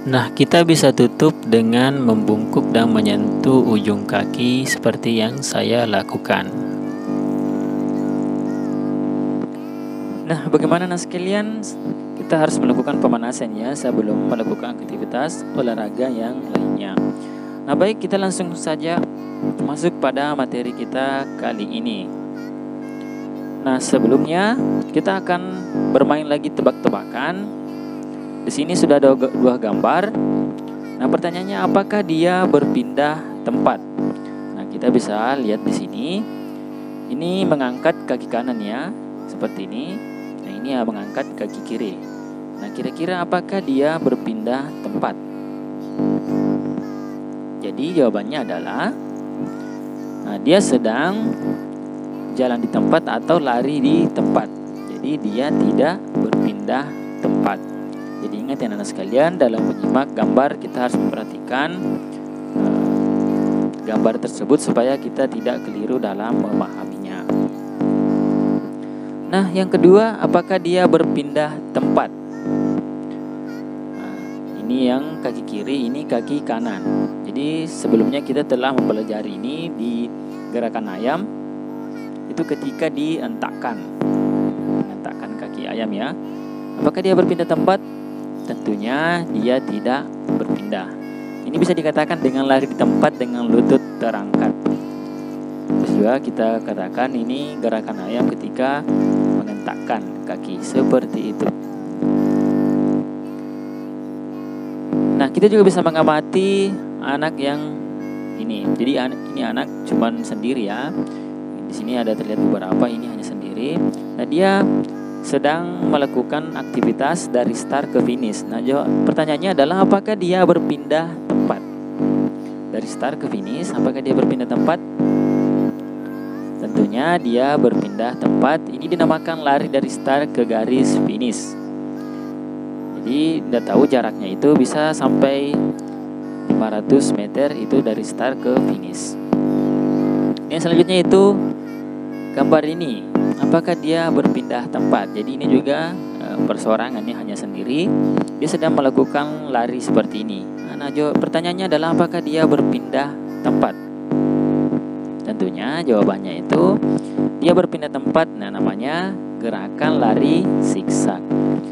[SPEAKER 1] Nah, kita bisa tutup dengan membungkuk dan menyentuh ujung kaki seperti yang saya lakukan. Nah, bagaimana sekalian? Kita harus melakukan pemanasan ya sebelum melakukan aktivitas olahraga yang lainnya. Nah, baik, kita langsung saja masuk pada materi kita kali ini. Nah, sebelumnya kita akan bermain lagi tebak-tebakan. Di sini sudah ada dua gambar. Nah, pertanyaannya apakah dia berpindah tempat? Nah, kita bisa lihat di sini. Ini mengangkat kaki kanan ya, seperti ini. Nah, ini ya mengangkat kaki kiri. Nah, kira-kira apakah dia berpindah tempat? Jadi jawabannya adalah dia sedang jalan di tempat atau lari di tempat. Jadi dia tidak berpindah tempat. Jadi ingat ya anak sekalian, dalam menyimak gambar kita harus memperhatikan gambar tersebut supaya kita tidak keliru dalam memahaminya. Nah, yang kedua, apakah dia berpindah tempat? Nah, ini yang kaki kiri, ini kaki kanan. Jadi sebelumnya kita telah mempelajari ini di gerakan ayam. Itu ketika mengentakkan kaki ayam ya. Apakah dia berpindah tempat? Tentunya dia tidak berpindah. Ini bisa dikatakan dengan lari di tempat dengan lutut terangkat. Terus juga kita katakan ini gerakan ayam ketika mengentakkan kaki seperti itu. Nah, kita juga bisa mengamati anak yang ini. Jadi ini anak cuman sendiri ya. Di sini ada terlihat beberapa, ini hanya sendiri. Nah, dia sedang melakukan aktivitas dari start ke finish. Nah, pertanyaannya adalah apakah dia berpindah tempat? Dari start ke finish, apakah dia berpindah tempat? Tentunya dia berpindah tempat. Ini dinamakan lari dari start ke garis finish. Jadi, Anda tahu jaraknya itu bisa sampai 500 meter itu dari start ke finish. Yang selanjutnya itu gambar ini. Apakah dia berpindah tempat? Jadi ini juga perseorangan, ini hanya sendiri. Dia sedang melakukan lari seperti ini. Nah, pertanyaannya adalah apakah dia berpindah tempat? Tentunya jawabannya itu dia berpindah tempat. Nah, namanya gerakan lari zigzag.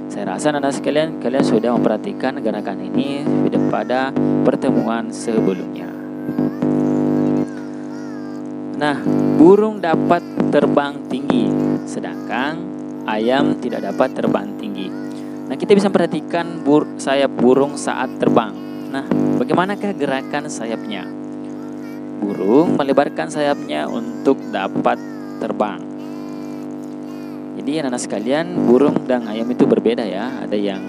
[SPEAKER 1] Saya rasa anak sekalian, kalian sudah memperhatikan gerakan ini pada pertemuan sebelumnya. Nah, burung dapat terbang tinggi, sedangkan ayam tidak dapat terbang tinggi. Nah, kita bisa perhatikan sayap burung saat terbang. Nah, bagaimanakah gerakan sayapnya? Burung melebarkan sayapnya untuk dapat terbang. Jadi anak-anak sekalian, burung dan ayam itu berbeda ya. Ada yang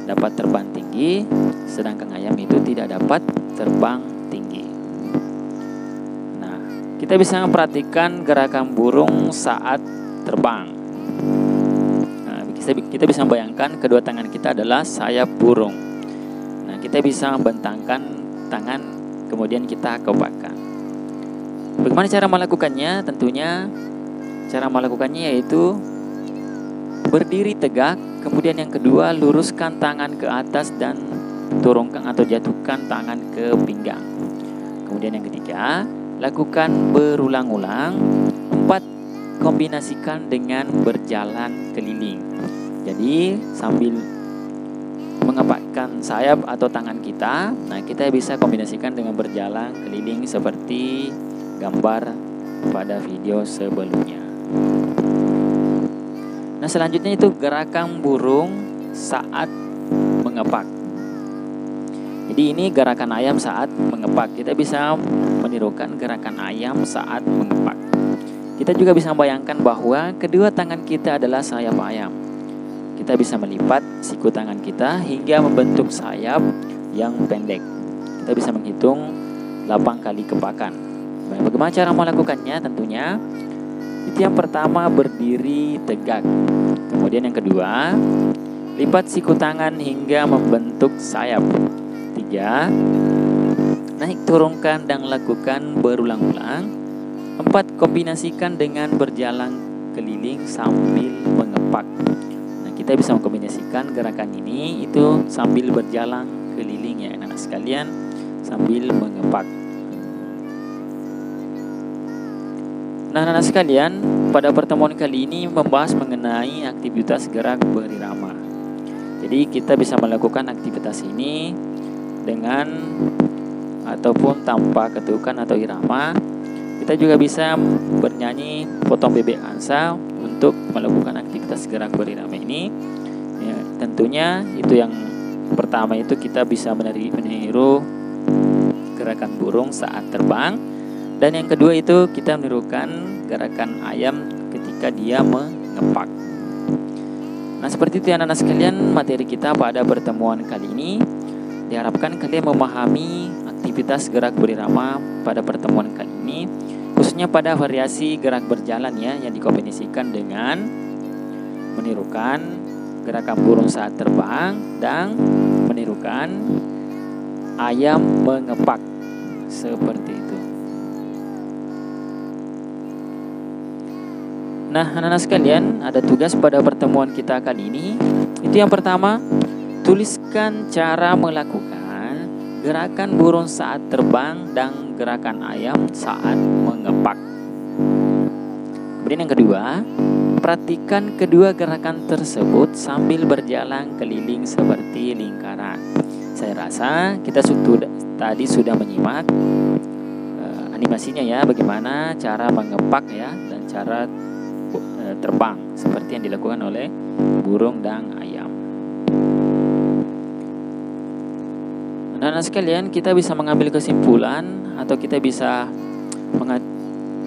[SPEAKER 1] dapat terbang tinggi, sedangkan ayam itu tidak dapat terbang tinggi. Kita bisa memperhatikan gerakan burung saat terbang. Nah, kita bisa membayangkan kedua tangan kita adalah sayap burung. Nah, kita bisa membentangkan tangan, kemudian kita kepakkan. Bagaimana cara melakukannya? Tentunya cara melakukannya yaitu berdiri tegak, kemudian yang kedua luruskan tangan ke atas dan turunkan atau jatuhkan tangan ke pinggang. Kemudian yang ketiga, lakukan berulang-ulang. 4, kombinasikan dengan berjalan keliling. Jadi sambil mengepakkan sayap atau tangan kita, nah kita bisa kombinasikan dengan berjalan keliling seperti gambar pada video sebelumnya. Nah, selanjutnya itu gerakan burung saat mengepak. Jadi ini gerakan ayam saat mengepak. Kita bisa menirukan gerakan ayam saat mengepak. kita juga bisa membayangkan bahwa kedua tangan kita adalah sayap ayam. Kita bisa melipat siku tangan kita hingga membentuk sayap yang pendek. Kita bisa menghitung 8 kali kepakan. Bagaimana cara melakukannya? Tentunya itu yang pertama, berdiri tegak. Kemudian yang kedua, lipat siku tangan hingga membentuk sayap. 3, naik turunkan dan lakukan berulang-ulang. 4, kombinasikan dengan berjalan keliling sambil mengepak. Nah, kita bisa mengkombinasikan gerakan ini itu sambil berjalan keliling ya anak-anak sekalian, sambil mengepak. Nah, anak-anak sekalian, pada pertemuan kali ini membahas mengenai aktivitas gerak berirama. Jadi kita bisa melakukan aktivitas ini dengan ataupun tanpa ketukan atau irama. Kita juga bisa bernyanyi potong bebek angsa untuk melakukan aktivitas gerak berirama ini. Ya, tentunya itu yang pertama itu kita bisa meniru gerakan burung saat terbang. Dan yang kedua itu kita menirukan gerakan ayam ketika dia mengepak. Nah, seperti itu ya anak-anak sekalian, materi kita pada pertemuan kali ini. Diharapkan kalian memahami aktivitas gerak berirama pada pertemuan kali ini, khususnya pada variasi gerak berjalan ya, yang dikombinasikan dengan menirukan gerakan burung saat terbang dan menirukan ayam mengepak, seperti itu. Nah, anak-anak sekalian, ada tugas pada pertemuan kita kali ini. Itu yang pertama, tuliskan cara melakukan gerakan burung saat terbang dan gerakan ayam saat mengepak. Kemudian yang kedua, perhatikan kedua gerakan tersebut sambil berjalan keliling seperti lingkaran. Saya rasa kita tadi sudah menyimak animasinya ya, bagaimana cara mengepak ya, dan cara terbang seperti yang dilakukan oleh burung dan ayam. Nah, sekalian, kita bisa mengambil kesimpulan atau kita bisa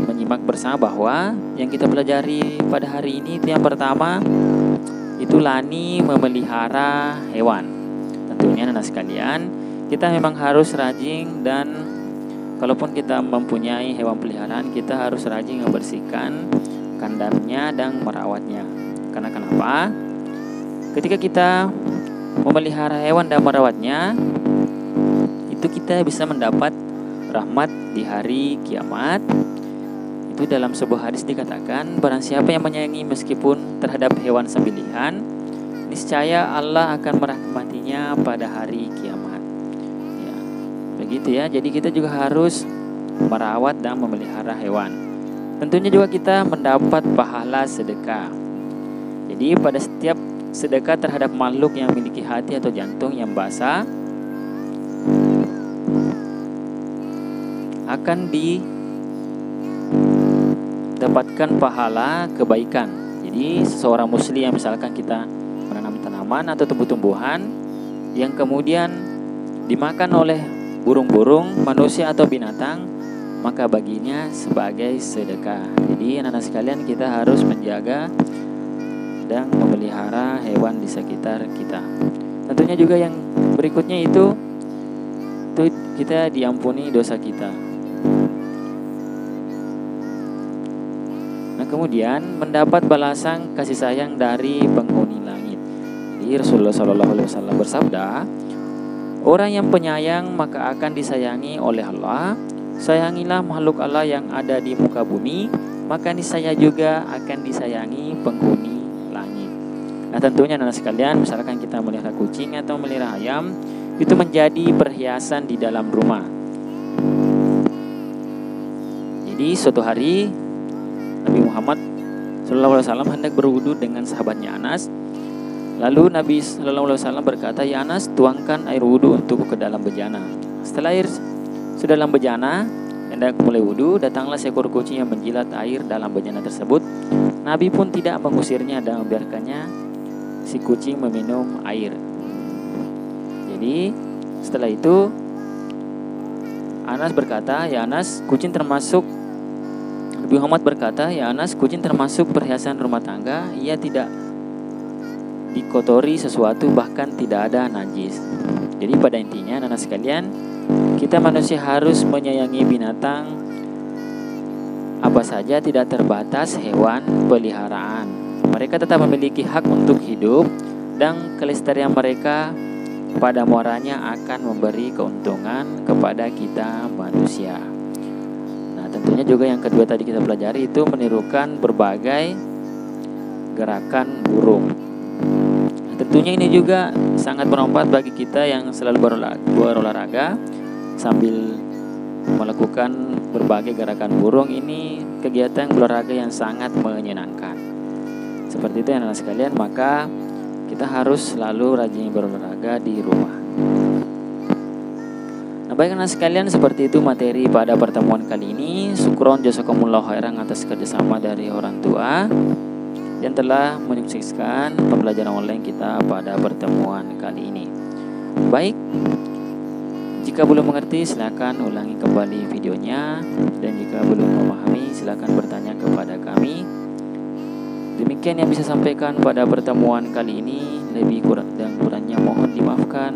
[SPEAKER 1] menyimak bersama bahwa yang kita pelajari pada hari ini itu yang pertama itu Lani memelihara hewan. Tentunya anak sekalian, kita memang harus rajin, dan kalaupun kita mempunyai hewan peliharaan, kita harus rajin membersihkan kandangnya dan merawatnya. Karena kenapa? Ketika kita memelihara hewan dan merawatnya, itu kita bisa mendapat rahmat di hari kiamat. Itu dalam sebuah hadis dikatakan, barang siapa yang menyayangi meskipun terhadap hewan sembelihan, niscaya Allah akan merahmatinya pada hari kiamat. Ya, begitu ya. Jadi kita juga harus merawat dan memelihara hewan. Tentunya juga kita mendapat pahala sedekah. Jadi pada setiap sedekah terhadap makhluk yang memiliki hati atau jantung yang basah, akan didapatkan pahala kebaikan. Jadi seseorang muslim yang misalkan kita menanam tanaman atau tumbuh-tumbuhan yang kemudian dimakan oleh burung-burung, manusia atau binatang, maka baginya sebagai sedekah. Jadi anak-anak sekalian, kita harus menjaga dan memelihara hewan di sekitar kita. Tentunya juga yang berikutnya itu kita diampuni dosa kita. Nah, kemudian mendapat balasan kasih sayang dari penghuni langit. Jadi Rasulullah SAW bersabda, orang yang penyayang maka akan disayangi oleh Allah. Sayangilah makhluk Allah yang ada di muka bumi, maka niscaya juga akan disayangi penghuni langit. Nah, tentunya anak sekalian, misalkan kita melihara kucing atau melihara ayam, itu menjadi perhiasan di dalam rumah. Jadi suatu hari Nabi Muhammad SAW hendak berwudu dengan sahabatnya Anas. Lalu Nabi SAW berkata, "Ya Anas, tuangkan air wudu untukku ke dalam bejana." Setelah air sudah dalam bejana, hendak mulai wudu, datanglah seekor kucing yang menjilat air dalam bejana tersebut. Nabi pun tidak mengusirnya dan membiarkannya si kucing meminum air. Jadi setelah itu Anas berkata, "Ya Anas, kucing termasuk Nabi Muhammad berkata, "Ya Anas, kucing termasuk perhiasan rumah tangga. Ia tidak dikotori sesuatu, bahkan tidak ada najis." Jadi pada intinya anak sekalian, kita manusia harus menyayangi binatang apa saja, tidak terbatas hewan peliharaan. Mereka tetap memiliki hak untuk hidup dan kelestarian mereka pada muaranya akan memberi keuntungan kepada kita manusia. Nah, tentunya juga yang kedua tadi kita pelajari itu menirukan berbagai gerakan burung. Nah, tentunya ini juga sangat bermanfaat bagi kita yang selalu berolahraga sambil melakukan berbagai gerakan burung. Ini kegiatan olahraga yang sangat menyenangkan. Seperti itu anak sekalian, maka kita harus selalu rajin berolahraga di rumah. Nah, baik anak sekalian, seperti itu materi pada pertemuan kali ini. Syukron jazakumullah khairan atas kerjasama dari orang tua yang telah menyukseskan pembelajaran online kita pada pertemuan kali ini. Baik, jika belum mengerti silakan ulangi kembali videonya, dan jika belum memahami silakan bertanya kepada kami. Demikian yang bisa sampaikan pada pertemuan kali ini. Lebih kurang dan kurangnya mohon dimaafkan.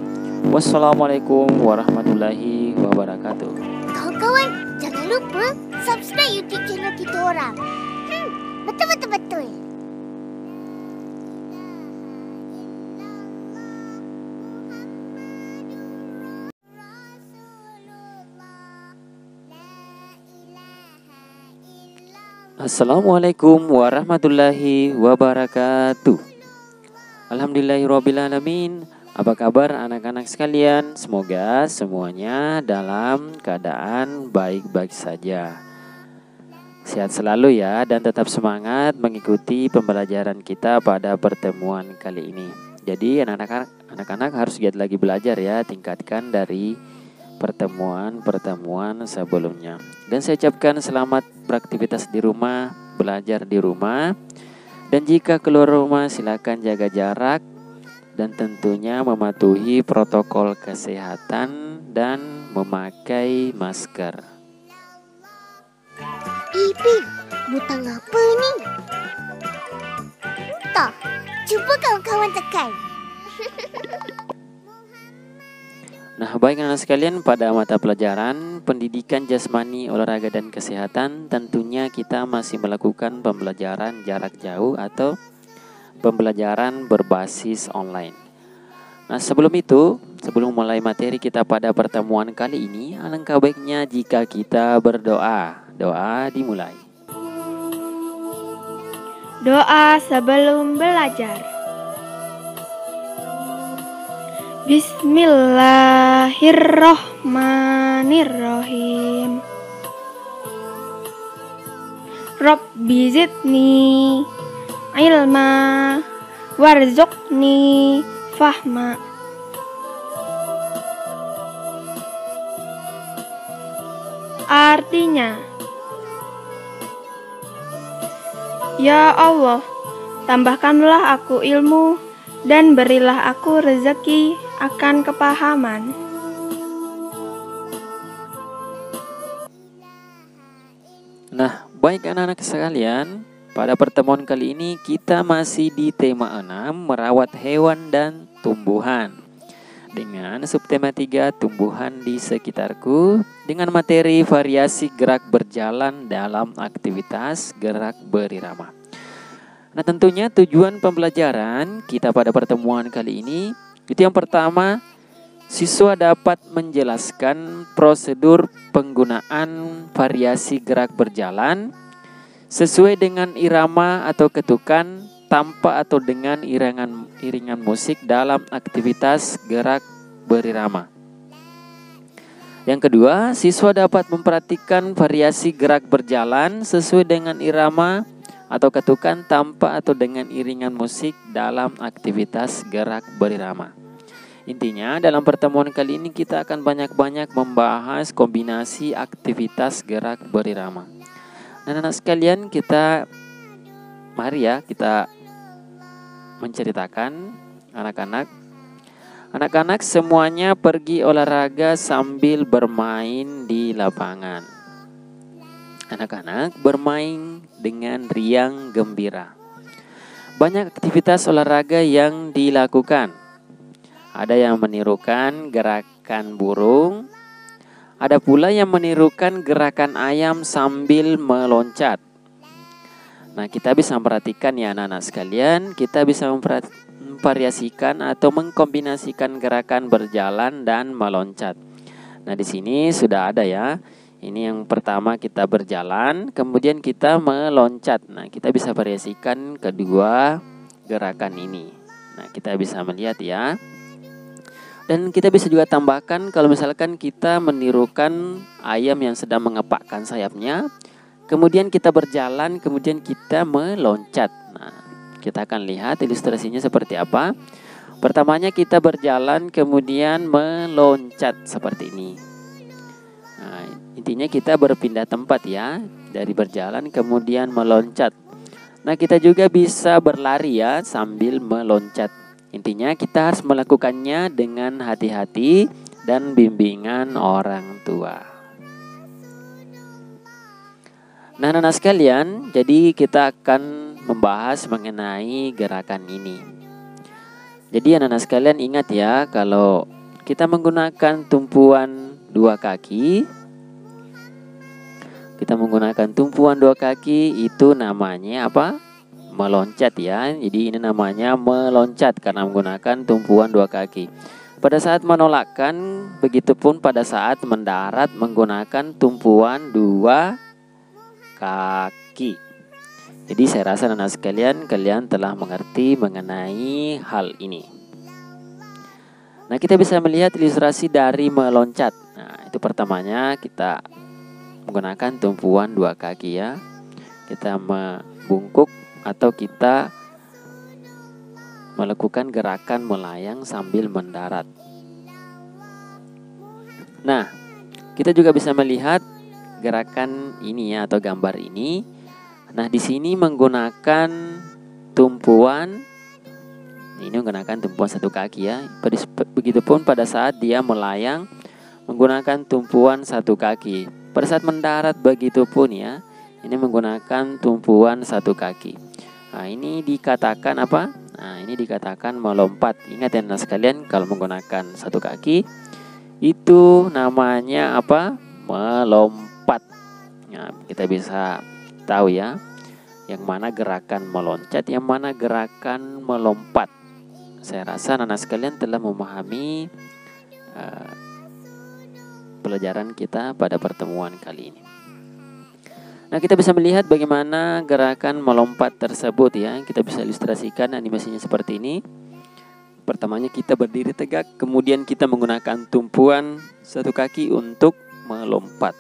[SPEAKER 1] Wassalamualaikum warahmatullahi wabarakatuh.
[SPEAKER 2] Kawan-kawan, jangan lupa subscribe YouTube channel kita orang. Betul.
[SPEAKER 1] Assalamualaikum warahmatullahi wabarakatuh. Alhamdulillahirrabbilalamin. Apa kabar anak-anak sekalian? Semoga semuanya dalam keadaan baik-baik saja. Sehat selalu ya, dan tetap semangat mengikuti pembelajaran kita pada pertemuan kali ini. Jadi anak-anak harus giat lagi belajar ya, tingkatkan dari pertemuan sebelumnya. Dan saya ucapkan selamat beraktivitas di rumah, belajar di rumah. Dan jika keluar rumah silakan jaga jarak dan tentunya mematuhi protokol kesehatan dan memakai masker.
[SPEAKER 2] Ipin, butang apa ni? Tak, cuba kawan-kawan tekan.
[SPEAKER 1] Nah, baik anak sekalian, pada mata pelajaran pendidikan jasmani, olahraga dan kesehatan, tentunya kita masih melakukan pembelajaran jarak jauh atau pembelajaran berbasis online. Nah, sebelum mulai materi kita pada pertemuan kali ini, alangkah baiknya jika kita berdoa. Doa dimulai.
[SPEAKER 3] Doa sebelum belajar. Bismillahirrohmanirrohim. Rabbi zidni ilma warzuqni fahma. Artinya, ya Allah, tambahkanlah aku ilmu dan berilah aku rezeki akan kepahaman.
[SPEAKER 1] Nah, baik anak-anak sekalian, pada pertemuan kali ini kita masih di tema 6, merawat hewan dan tumbuhan, dengan subtema 3, tumbuhan di sekitarku, dengan materi variasi gerak berjalan dalam aktivitas gerak berirama. Nah, tentunya tujuan pembelajaran kita pada pertemuan kali ini itu yang pertama, siswa dapat menjelaskan prosedur penggunaan variasi gerak berjalan sesuai dengan irama atau ketukan, tanpa atau dengan iringan musik dalam aktivitas gerak berirama. Yang kedua, siswa dapat memperhatikan variasi gerak berjalan sesuai dengan irama atau ketukan, tanpa atau dengan iringan musik dalam aktivitas gerak berirama. Intinya dalam pertemuan kali ini kita akan banyak-banyak membahas kombinasi aktivitas gerak berirama. Nah, anak sekalian, mari ya kita menceritakan anak-anak semuanya pergi olahraga sambil bermain di lapangan. anak-anak bermain dengan riang gembira. Banyak aktivitas olahraga yang dilakukan. Ada yang menirukan gerakan burung, ada pula yang menirukan gerakan ayam sambil meloncat. Nah, kita bisa memperhatikan ya anak-anak sekalian, kita bisa memvariasikan atau mengkombinasikan gerakan berjalan dan meloncat. Nah, di sini sudah ada ya. Ini yang pertama kita berjalan, kemudian kita meloncat. Nah, kita bisa variasikan kedua gerakan ini. Nah, kita bisa melihat ya. Dan kita bisa juga tambahkan kalau misalkan kita menirukan ayam yang sedang mengepakkan sayapnya, kemudian kita berjalan, kemudian kita meloncat. Nah, kita akan lihat ilustrasinya seperti apa. Pertamanya kita berjalan, kemudian meloncat seperti ini. Nah, intinya kita berpindah tempat ya, dari berjalan kemudian meloncat. Nah, kita juga bisa berlari ya sambil meloncat. Intinya kita harus melakukannya dengan hati-hati dan bimbingan orang tua. Nah, anak-anak sekalian, jadi kita akan membahas mengenai gerakan ini. Jadi anak-anak sekalian ingat ya, kalau kita menggunakan tumpuan dua kaki, itu namanya apa? Meloncat ya. Jadi ini namanya meloncat karena menggunakan tumpuan dua kaki. Pada saat menolakkan, begitupun pada saat mendarat menggunakan tumpuan dua kaki. Jadi saya rasa anak-anak sekalian, kalian telah mengerti mengenai hal ini. Nah, kita bisa melihat ilustrasi dari meloncat. Nah, itu pertamanya kita menggunakan tumpuan dua kaki ya. Kita membungkuk atau kita melakukan gerakan melayang sambil mendarat. Nah, kita juga bisa melihat gerakan ini ya, atau gambar ini. Nah, di sini menggunakan tumpuan, ini menggunakan tumpuan satu kaki ya. Begitupun pada saat dia melayang menggunakan tumpuan satu kaki. Pada saat mendarat begitupun ya. Ini menggunakan tumpuan satu kaki. Nah, ini dikatakan apa? Nah, ini dikatakan melompat. Ingat ya anak sekalian, kalau menggunakan satu kaki itu namanya apa? Melompat. Nah, kita bisa tahu ya, yang mana gerakan meloncat, yang mana gerakan melompat. Saya rasa anak-anak sekalian telah memahami pelajaran kita pada pertemuan kali ini. Nah, kita bisa melihat bagaimana gerakan melompat tersebut ya. Kita bisa ilustrasikan animasinya seperti ini. Pertamanya kita berdiri tegak, kemudian kita menggunakan tumpuan satu kaki untuk melompat.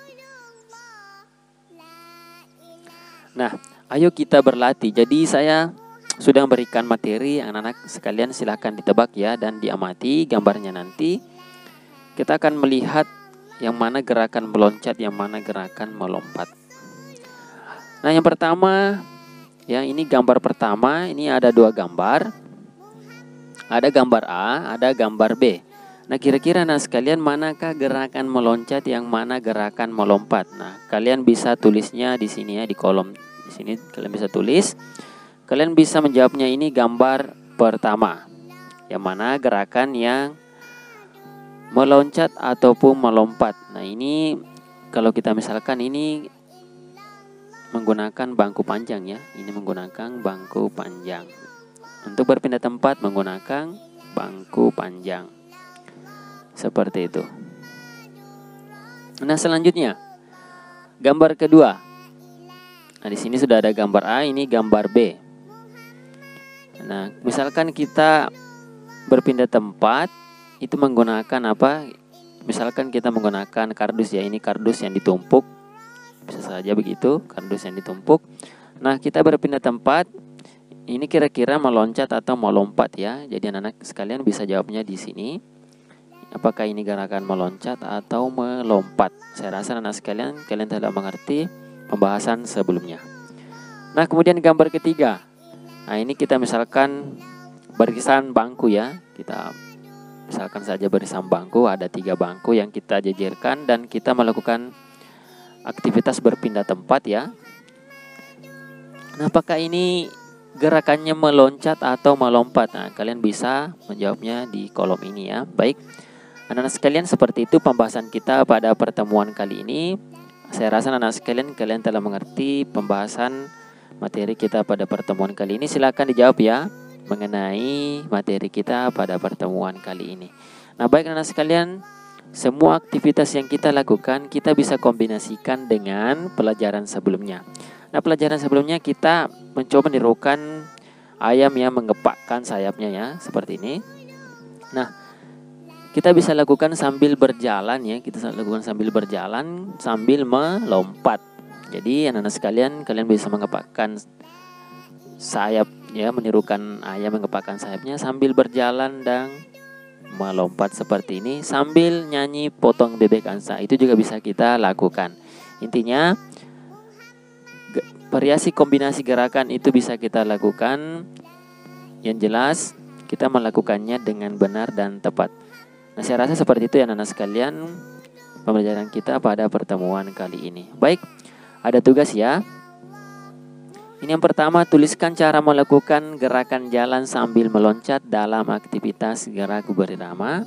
[SPEAKER 1] Nah, ayo kita berlatih. Jadi saya sudah memberikan materi, anak-anak sekalian silahkan ditebak ya dan diamati gambarnya nanti. Kita akan melihat yang mana gerakan meloncat, yang mana gerakan melompat. Nah, yang pertama ya, ini gambar pertama, ini ada dua gambar. Ada gambar A, ada gambar B. Nah, kira-kira anak sekalian manakah gerakan meloncat, yang mana gerakan melompat? Nah, kalian bisa tulisnya di sini ya, di kolom di sini kalian bisa tulis. Kalian bisa menjawabnya, ini gambar pertama. Yang mana gerakan yang meloncat ataupun melompat. Nah, ini kalau kita misalkan ini menggunakan bangku panjang ya. Ini menggunakan bangku panjang. Untuk berpindah tempat menggunakan bangku panjang. Seperti itu. Nah, selanjutnya gambar kedua. Nah, di sini sudah ada gambar A, ini gambar B. Nah, misalkan kita berpindah tempat itu menggunakan apa? Misalkan kita menggunakan kardus ya, ini kardus yang ditumpuk. Bisa saja begitu, kardus yang ditumpuk. Nah, kita berpindah tempat. Ini kira-kira meloncat atau melompat ya. Jadi anak-anak sekalian bisa jawabnya di sini. Apakah ini gerakan meloncat atau melompat? Saya rasa anak-anak sekalian, kalian telah mengerti pembahasan sebelumnya. Nah, kemudian gambar ketiga. Nah, ini kita misalkan barisan bangku ya. Kita misalkan saja barisan bangku, ada 3 bangku yang kita jejerkan dan kita melakukan aktivitas berpindah tempat ya. Nah, apakah ini gerakannya meloncat atau melompat? Nah, kalian bisa menjawabnya di kolom ini ya. Baik, anak-anak sekalian, seperti itu pembahasan kita pada pertemuan kali ini. Saya rasa anak-anak sekalian, kalian telah mengerti pembahasan materi kita pada pertemuan kali ini. Silakan dijawab ya mengenai materi kita pada pertemuan kali ini. Nah, baik anak-anak sekalian, semua aktivitas yang kita lakukan kita bisa kombinasikan dengan pelajaran sebelumnya. Nah, pelajaran sebelumnya kita mencoba menirukan ayam yang mengepakkan sayapnya ya, seperti ini. Nah, kita bisa lakukan sambil berjalan ya, kita lakukan sambil berjalan, sambil melompat. Jadi anak-anak sekalian, kalian bisa mengepakkan sayap ya, menirukan ayam mengepakkan sayapnya sambil berjalan dan melompat seperti ini, sambil nyanyi potong bebek angsa. Itu juga bisa kita lakukan. Intinya variasi kombinasi gerakan itu bisa kita lakukan. Yang jelas kita melakukannya dengan benar dan tepat. Nah, saya rasa seperti itu ya anak-anak sekalian pembelajaran kita pada pertemuan kali ini. Baik, ada tugas ya. Ini yang pertama, tuliskan cara melakukan gerakan jalan sambil meloncat dalam aktivitas gerak berirama.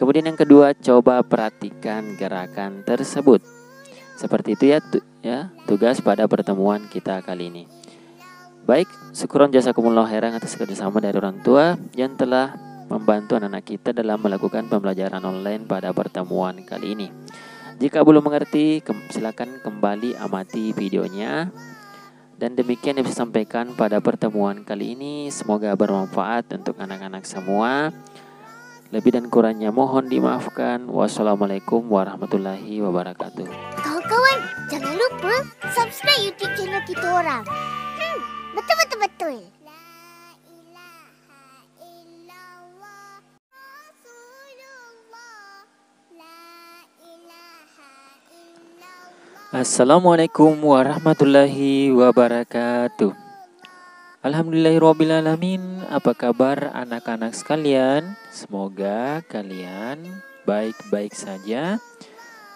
[SPEAKER 1] Kemudian yang kedua, coba perhatikan gerakan tersebut. Seperti itu ya tugas pada pertemuan kita kali ini. Baik, syukron jazakumullah khairan atas kerjasama dari orang tua yang telah membantu anak-anak kita dalam melakukan pembelajaran online pada pertemuan kali ini. Jika belum mengerti, silakan kembali amati videonya. Dan demikian yang bisa sampaikan pada pertemuan kali ini. Semoga bermanfaat untuk anak-anak semua. Lebih dan kurangnya mohon dimaafkan. Wassalamualaikum warahmatullahi wabarakatuh.
[SPEAKER 2] Kawan-kawan, jangan lupa subscribe YouTube channel kita orang. Betul.
[SPEAKER 1] Assalamualaikum warahmatullahi wabarakatuh. Alhamdulillahirrabbilalamin. Apa kabar anak-anak sekalian? Semoga kalian baik-baik saja,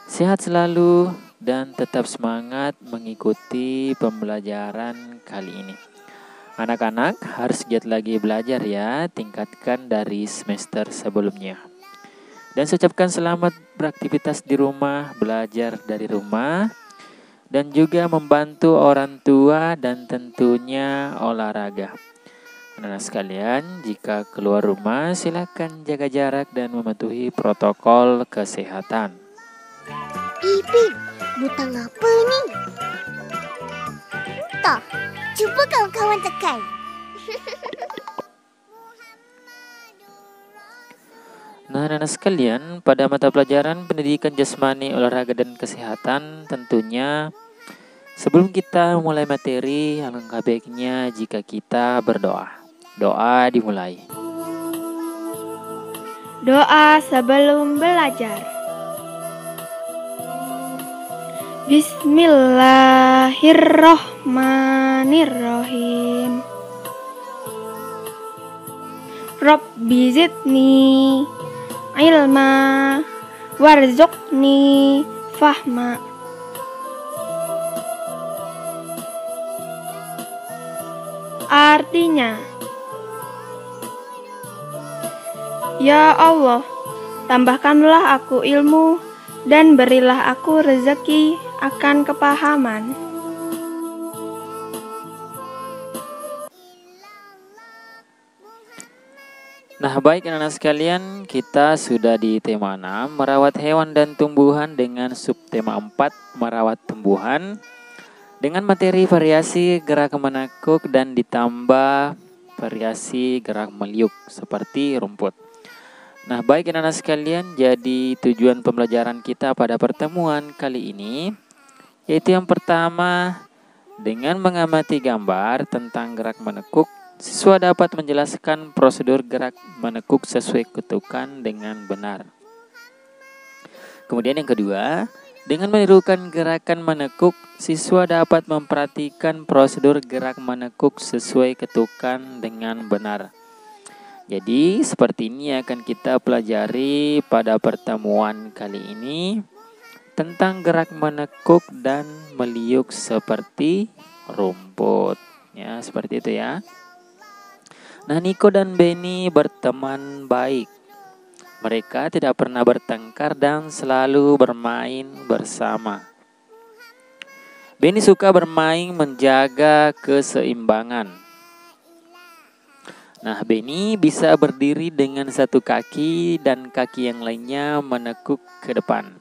[SPEAKER 1] sehat selalu, dan tetap semangat mengikuti pembelajaran kali ini. Anak-anak harus giat lagi belajar ya, tingkatkan dari semester sebelumnya. Dan saya ucapkan selamat beraktivitas di rumah, belajar dari rumah, dan juga membantu orang tua dan tentunya olahraga. Anak-anak sekalian, jika keluar rumah silakan jaga jarak dan mematuhi protokol kesehatan.
[SPEAKER 2] Ipin, butang apa ni? Tak, cuba kawan-kawan tekan.
[SPEAKER 1] Nah, anak-anak sekalian, pada mata pelajaran pendidikan jasmani, olahraga, dan kesehatan tentunya sebelum kita mulai materi, alangkah baiknya jika kita berdoa. Doa dimulai.
[SPEAKER 3] Doa sebelum belajar. Bismillahirrohmanirrohim. Rabbi zidni ilma warzuqni fahma. Artinya, ya Allah, tambahkanlah aku ilmu dan berilah aku rezeki akan kepahaman.
[SPEAKER 1] Nah, baik anak-anak sekalian, kita sudah di tema 6, merawat hewan dan tumbuhan, dengan subtema 4, merawat tumbuhan, dengan materi variasi gerak menekuk dan ditambah variasi gerak meliuk seperti rumput. Nah, baik anak-anak sekalian, jadi tujuan pembelajaran kita pada pertemuan kali ini yaitu yang pertama, dengan mengamati gambar tentang gerak menekuk, siswa dapat menjelaskan prosedur gerak menekuk sesuai ketukan dengan benar. Kemudian yang kedua, dengan menirukan gerakan menekuk, siswa dapat memperhatikan prosedur gerak menekuk sesuai ketukan dengan benar. Jadi seperti ini akan kita pelajari pada pertemuan kali ini. tentang gerak menekuk dan meliuk seperti rumput. Ya, seperti itu ya. Nah, Niko dan Benny berteman baik. Mereka tidak pernah bertengkar dan selalu bermain bersama. Benny suka bermain menjaga keseimbangan. Nah, Benny bisa berdiri dengan satu kaki dan kaki yang lainnya menekuk ke depan.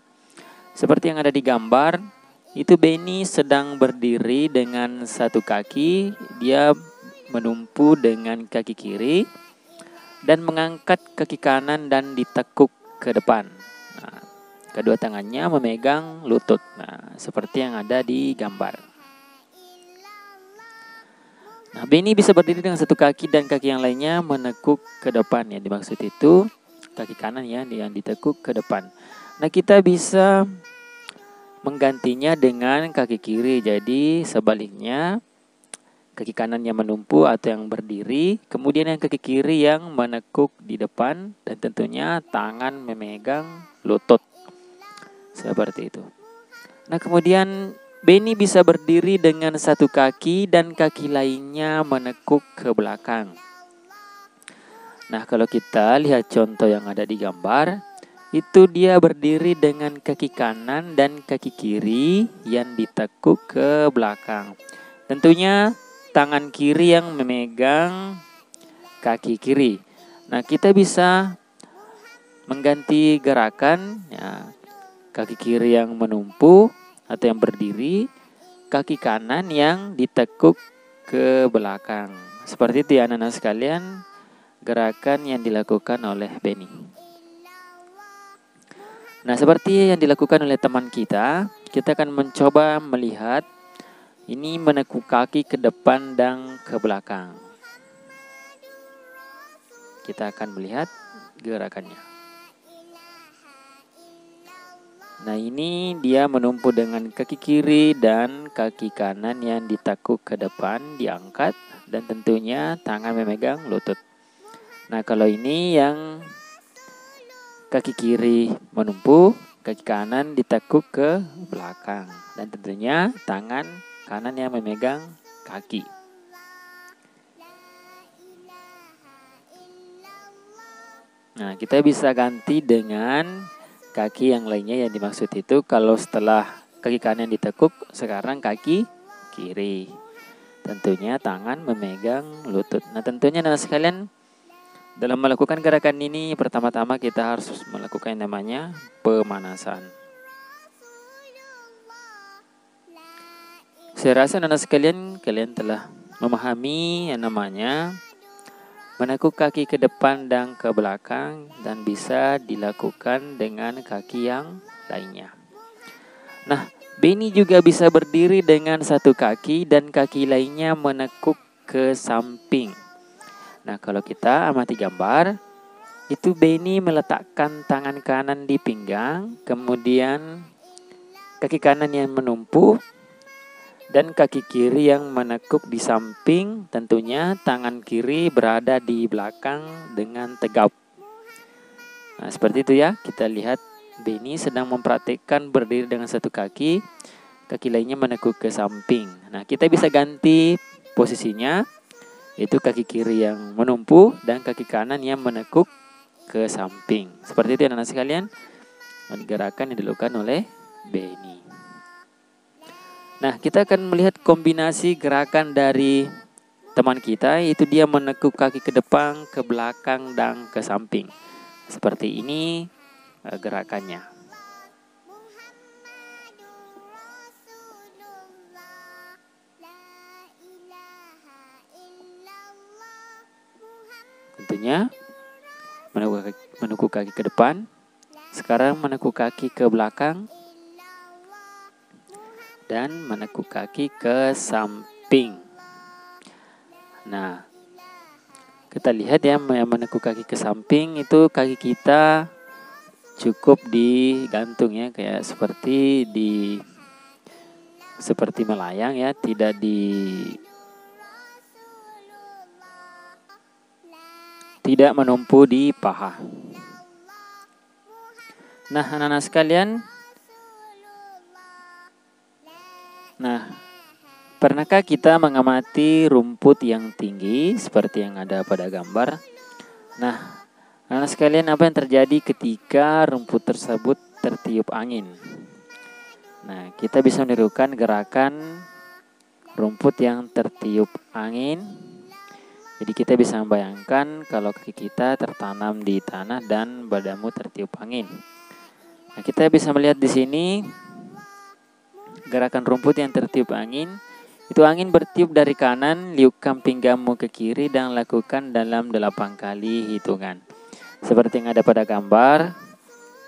[SPEAKER 1] Seperti yang ada di gambar, itu Benny sedang berdiri dengan satu kaki, dia menumpu dengan kaki kiri dan mengangkat kaki kanan dan ditekuk ke depan. Nah, kedua tangannya memegang lutut. Nah, seperti yang ada di gambar. Nah, Benny bisa berdiri dengan satu kaki dan kaki yang lainnya menekuk ke depan. Yang dimaksud itu kaki kanan ya yang ditekuk ke depan. Nah, kita bisa menggantinya dengan kaki kiri. Jadi sebaliknya, kaki kanan yang menumpu atau yang berdiri, kemudian yang kaki kiri yang menekuk di depan, dan tentunya tangan memegang lutut. Seperti itu. Nah, kemudian Benny bisa berdiri dengan satu kaki dan kaki lainnya menekuk ke belakang. Nah, kalau kita lihat contoh yang ada di gambar, itu dia berdiri dengan kaki kanan dan kaki kiri yang ditekuk ke belakang. Tentunya tangan kiri yang memegang kaki kiri. Nah, kita bisa mengganti gerakan ya, kaki kiri yang menumpu atau yang berdiri, kaki kanan yang ditekuk ke belakang. Seperti itu ya anak-anak sekalian, gerakan yang dilakukan oleh Benny. Nah, seperti yang dilakukan oleh teman kita akan mencoba melihat ini menekuk kaki ke depan dan ke belakang. Kita akan melihat gerakannya. Nah, ini dia menumpu dengan kaki kiri dan kaki kanan yang ditekuk ke depan, diangkat, dan tentunya tangan memegang lutut. Nah, kalau ini yang kaki kiri menumpu, kaki kanan ditekuk ke belakang, dan tentunya tangan kanan yang memegang kaki. Nah, kita bisa ganti dengan kaki yang lainnya yang dimaksud itu. Kalau setelah kaki kanan ditekuk, sekarang kaki kiri. Tentunya tangan memegang lutut. Nah, tentunya anak sekalian, dalam melakukan gerakan ini, pertama-tama kita harus melakukan yang namanya pemanasan. Saya rasa anak sekalian, kalian telah memahami yang namanya menekuk kaki ke depan dan ke belakang, dan bisa dilakukan dengan kaki yang lainnya. Nah, Benny juga bisa berdiri dengan satu kaki dan kaki lainnya menekuk ke samping. Nah, kalau kita amati gambar, itu Benny meletakkan tangan kanan di pinggang, kemudian kaki kanan yang menumpu, dan kaki kiri yang menekuk di samping. Tentunya tangan kiri berada di belakang dengan tegap. Nah, seperti itu ya. Kita lihat Benny sedang mempraktikkan berdiri dengan satu kaki, kaki lainnya menekuk ke samping. Nah, kita bisa ganti posisinya, yaitu kaki kiri yang menumpu dan kaki kanan yang menekuk ke samping. Seperti itu anak-anak sekalian, gerakan yang dilakukan oleh Benny. Nah, kita akan melihat kombinasi gerakan dari teman kita, yaitu dia menekuk kaki ke depan, ke belakang, dan ke samping. Seperti ini gerakannya. Tentunya menekuk kaki ke depan, sekarang menekuk kaki ke belakang, dan menekuk kaki ke samping. Nah, kita lihat ya, menekuk kaki ke samping itu kaki kita cukup digantung ya, kayak seperti melayang ya, tidak menumpu di paha. Nah, anak-anak sekalian, Nah, pernahkah kita mengamati rumput yang tinggi seperti yang ada pada gambar? Nah, anak sekalian, apa yang terjadi ketika rumput tersebut tertiup angin? Nah, kita bisa menirukan gerakan rumput yang tertiup angin. Jadi kita bisa membayangkan kalau kaki kita tertanam di tanah dan badanmu tertiup angin. Nah, kita bisa melihat di sini gerakan rumput yang tertiup angin. Itu angin bertiup dari kanan, liukkan pinggangmu ke kiri dan lakukan dalam 8 kali hitungan. Seperti yang ada pada gambar,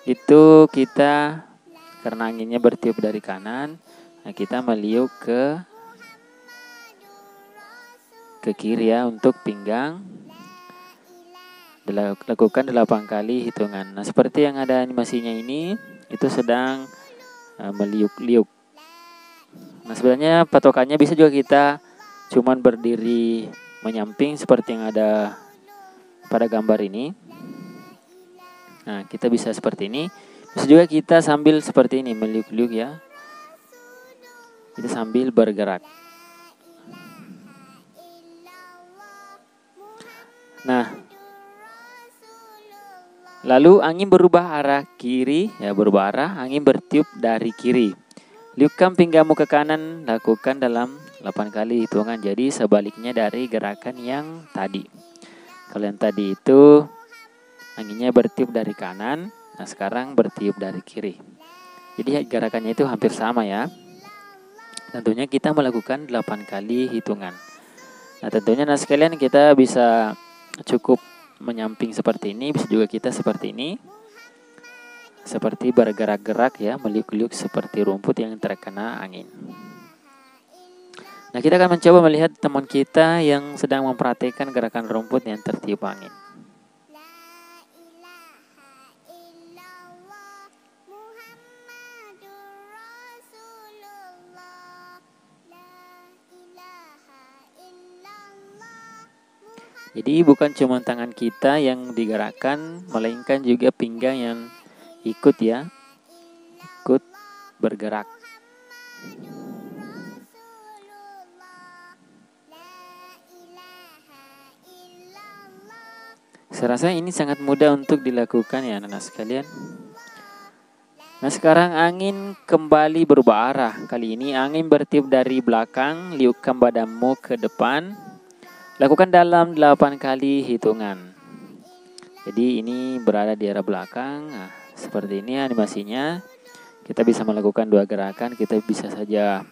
[SPEAKER 1] itu kita karena anginnya bertiup dari kanan, nah kita meliuk ke kiri ya untuk pinggang. Lakukan 8 kali hitungan. Nah, seperti yang ada animasinya ini, itu sedang meliuk-liuk. Nah, sebenarnya patokannya bisa juga kita cuman berdiri menyamping seperti yang ada pada gambar ini. Nah, kita bisa seperti ini. Bisa juga kita sambil seperti ini meliuk-liuk ya. Kita sambil bergerak. Nah, lalu angin berubah arah kiri, ya berubah arah, angin bertiup dari kiri. Liukkan pinggangmu ke kanan, lakukan dalam 8 kali hitungan. Jadi sebaliknya dari gerakan yang tadi. Kalau yang tadi itu anginnya bertiup dari kanan, nah sekarang bertiup dari kiri. Jadi gerakannya itu hampir sama ya. Tentunya kita melakukan 8 kali hitungan. Nah, tentunya sekalian kita bisa cukup menyamping seperti ini, bisa juga kita seperti ini. Seperti bergerak-gerak ya, meliuk-liuk seperti rumput yang terkena angin. Nah, kita akan mencoba melihat teman kita yang sedang memperhatikan gerakan rumput yang tertiup angin. Jadi bukan cuma tangan kita yang digerakkan, melainkan juga pinggang yang ikut ya, ikut bergerak. Saya rasa ini sangat mudah untuk dilakukan ya anak-anak sekalian. Nah, sekarang angin kembali berubah arah. Kali ini angin bertiup dari belakang, liukkan badanmu ke depan. Lakukan dalam 8 kali hitungan. Jadi ini berada di arah belakang. Nah, seperti ini animasinya. Kita bisa melakukan 2 gerakan. Kita bisa saja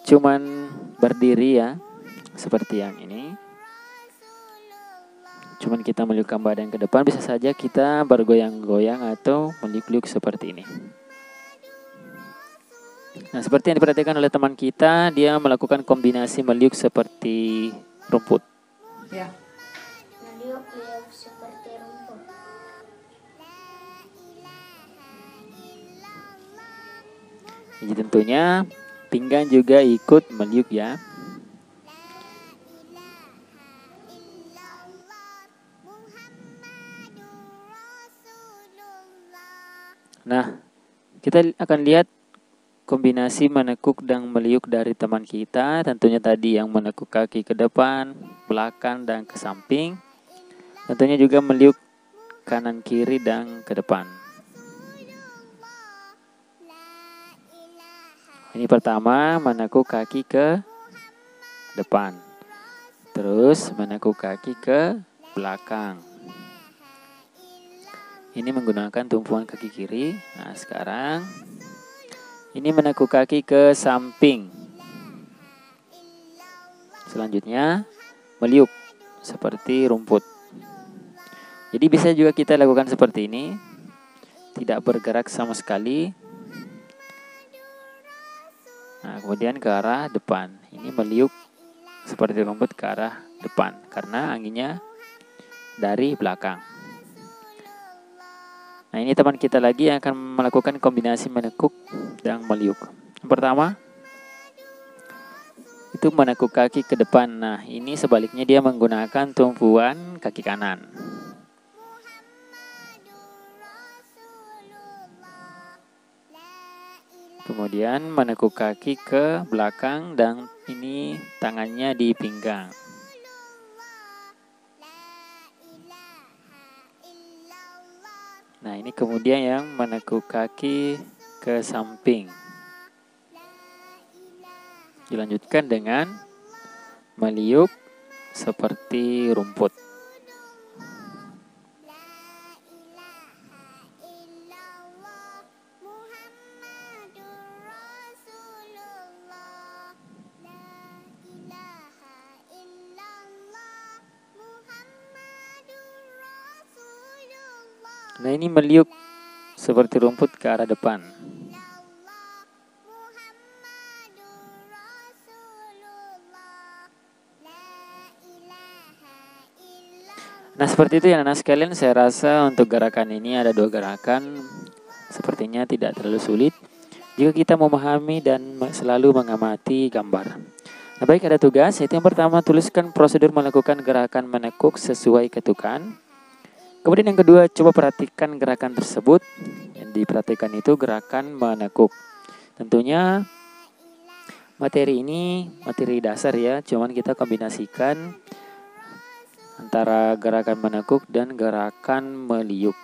[SPEAKER 1] cuman berdiri ya, seperti yang ini. Cuman kita meliukkan badan ke depan. Bisa saja kita bergoyang-goyang atau meliuk-liuk seperti ini. Nah, seperti yang diperhatikan oleh teman kita, dia melakukan kombinasi meliuk seperti rumput.
[SPEAKER 4] Ya.
[SPEAKER 2] Meliuk-liuk seperti rumput.
[SPEAKER 1] Jadi tentunya pinggang juga ikut meliuk ya. Nah, kita akan lihat kombinasi menekuk dan meliuk dari teman kita. Tentunya tadi yang menekuk kaki ke depan, belakang, dan ke samping. Tentunya juga meliuk kanan kiri dan ke depan. Ini pertama menekuk kaki ke depan. Terus menekuk kaki ke belakang. Ini menggunakan tumpuan kaki kiri. Nah, sekarang ini menekuk kaki ke samping. Selanjutnya meliuk seperti rumput. Jadi bisa juga kita lakukan seperti ini. Tidak bergerak sama sekali. Nah, kemudian ke arah depan. Ini meliuk seperti rumput ke arah depan. Karena anginnya dari belakang. Nah, ini teman kita lagi yang akan melakukan kombinasi menekuk dan meliuk. Yang pertama, itu menekuk kaki ke depan. Nah, ini sebaliknya dia menggunakan tumpuan kaki kanan. Kemudian menekuk kaki ke belakang dan ini tangannya di pinggang. Nah, ini kemudian yang menekuk kaki ke samping. Dilanjutkan dengan meliuk seperti rumput. Nah, ini meliuk seperti rumput ke arah depan. Nah, seperti itu ya anak sekalian, saya rasa untuk gerakan ini ada 2 gerakan. Sepertinya tidak terlalu sulit jika kita memahami dan selalu mengamati gambar. Nah, baik, ada tugas, yaitu yang pertama, tuliskan prosedur melakukan gerakan menekuk sesuai ketukan. Kemudian yang kedua, coba perhatikan gerakan tersebut. Yang diperhatikan itu gerakan menekuk. Tentunya materi ini materi dasar ya, cuman kita kombinasikan antara gerakan menekuk dan gerakan meliuk.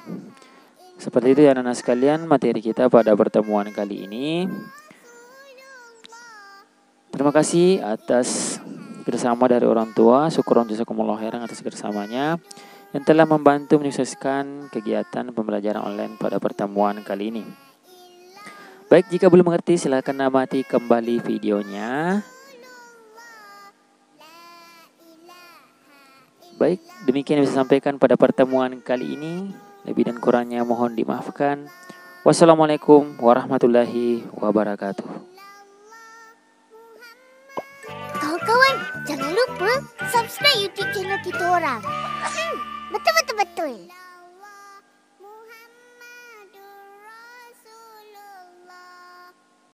[SPEAKER 1] Seperti itu ya anak-anak sekalian, materi kita pada pertemuan kali ini. Terima kasih atas bersama dari orang tua. Syukuron jazakumullah khairan atas kerjasamanya yang telah membantu menyukseskan kegiatan pembelajaran online pada pertemuan kali ini. Baik, jika belum mengerti silakan amati kembali videonya. Baik, demikian yang bisa sampaikan pada pertemuan kali ini. Lebih dan kurangnya mohon dimaafkan. Wassalamualaikum warahmatullahi wabarakatuh.
[SPEAKER 2] Kawan-kawan, jangan lupa subscribe YouTube channel kita orang. Betul-betul.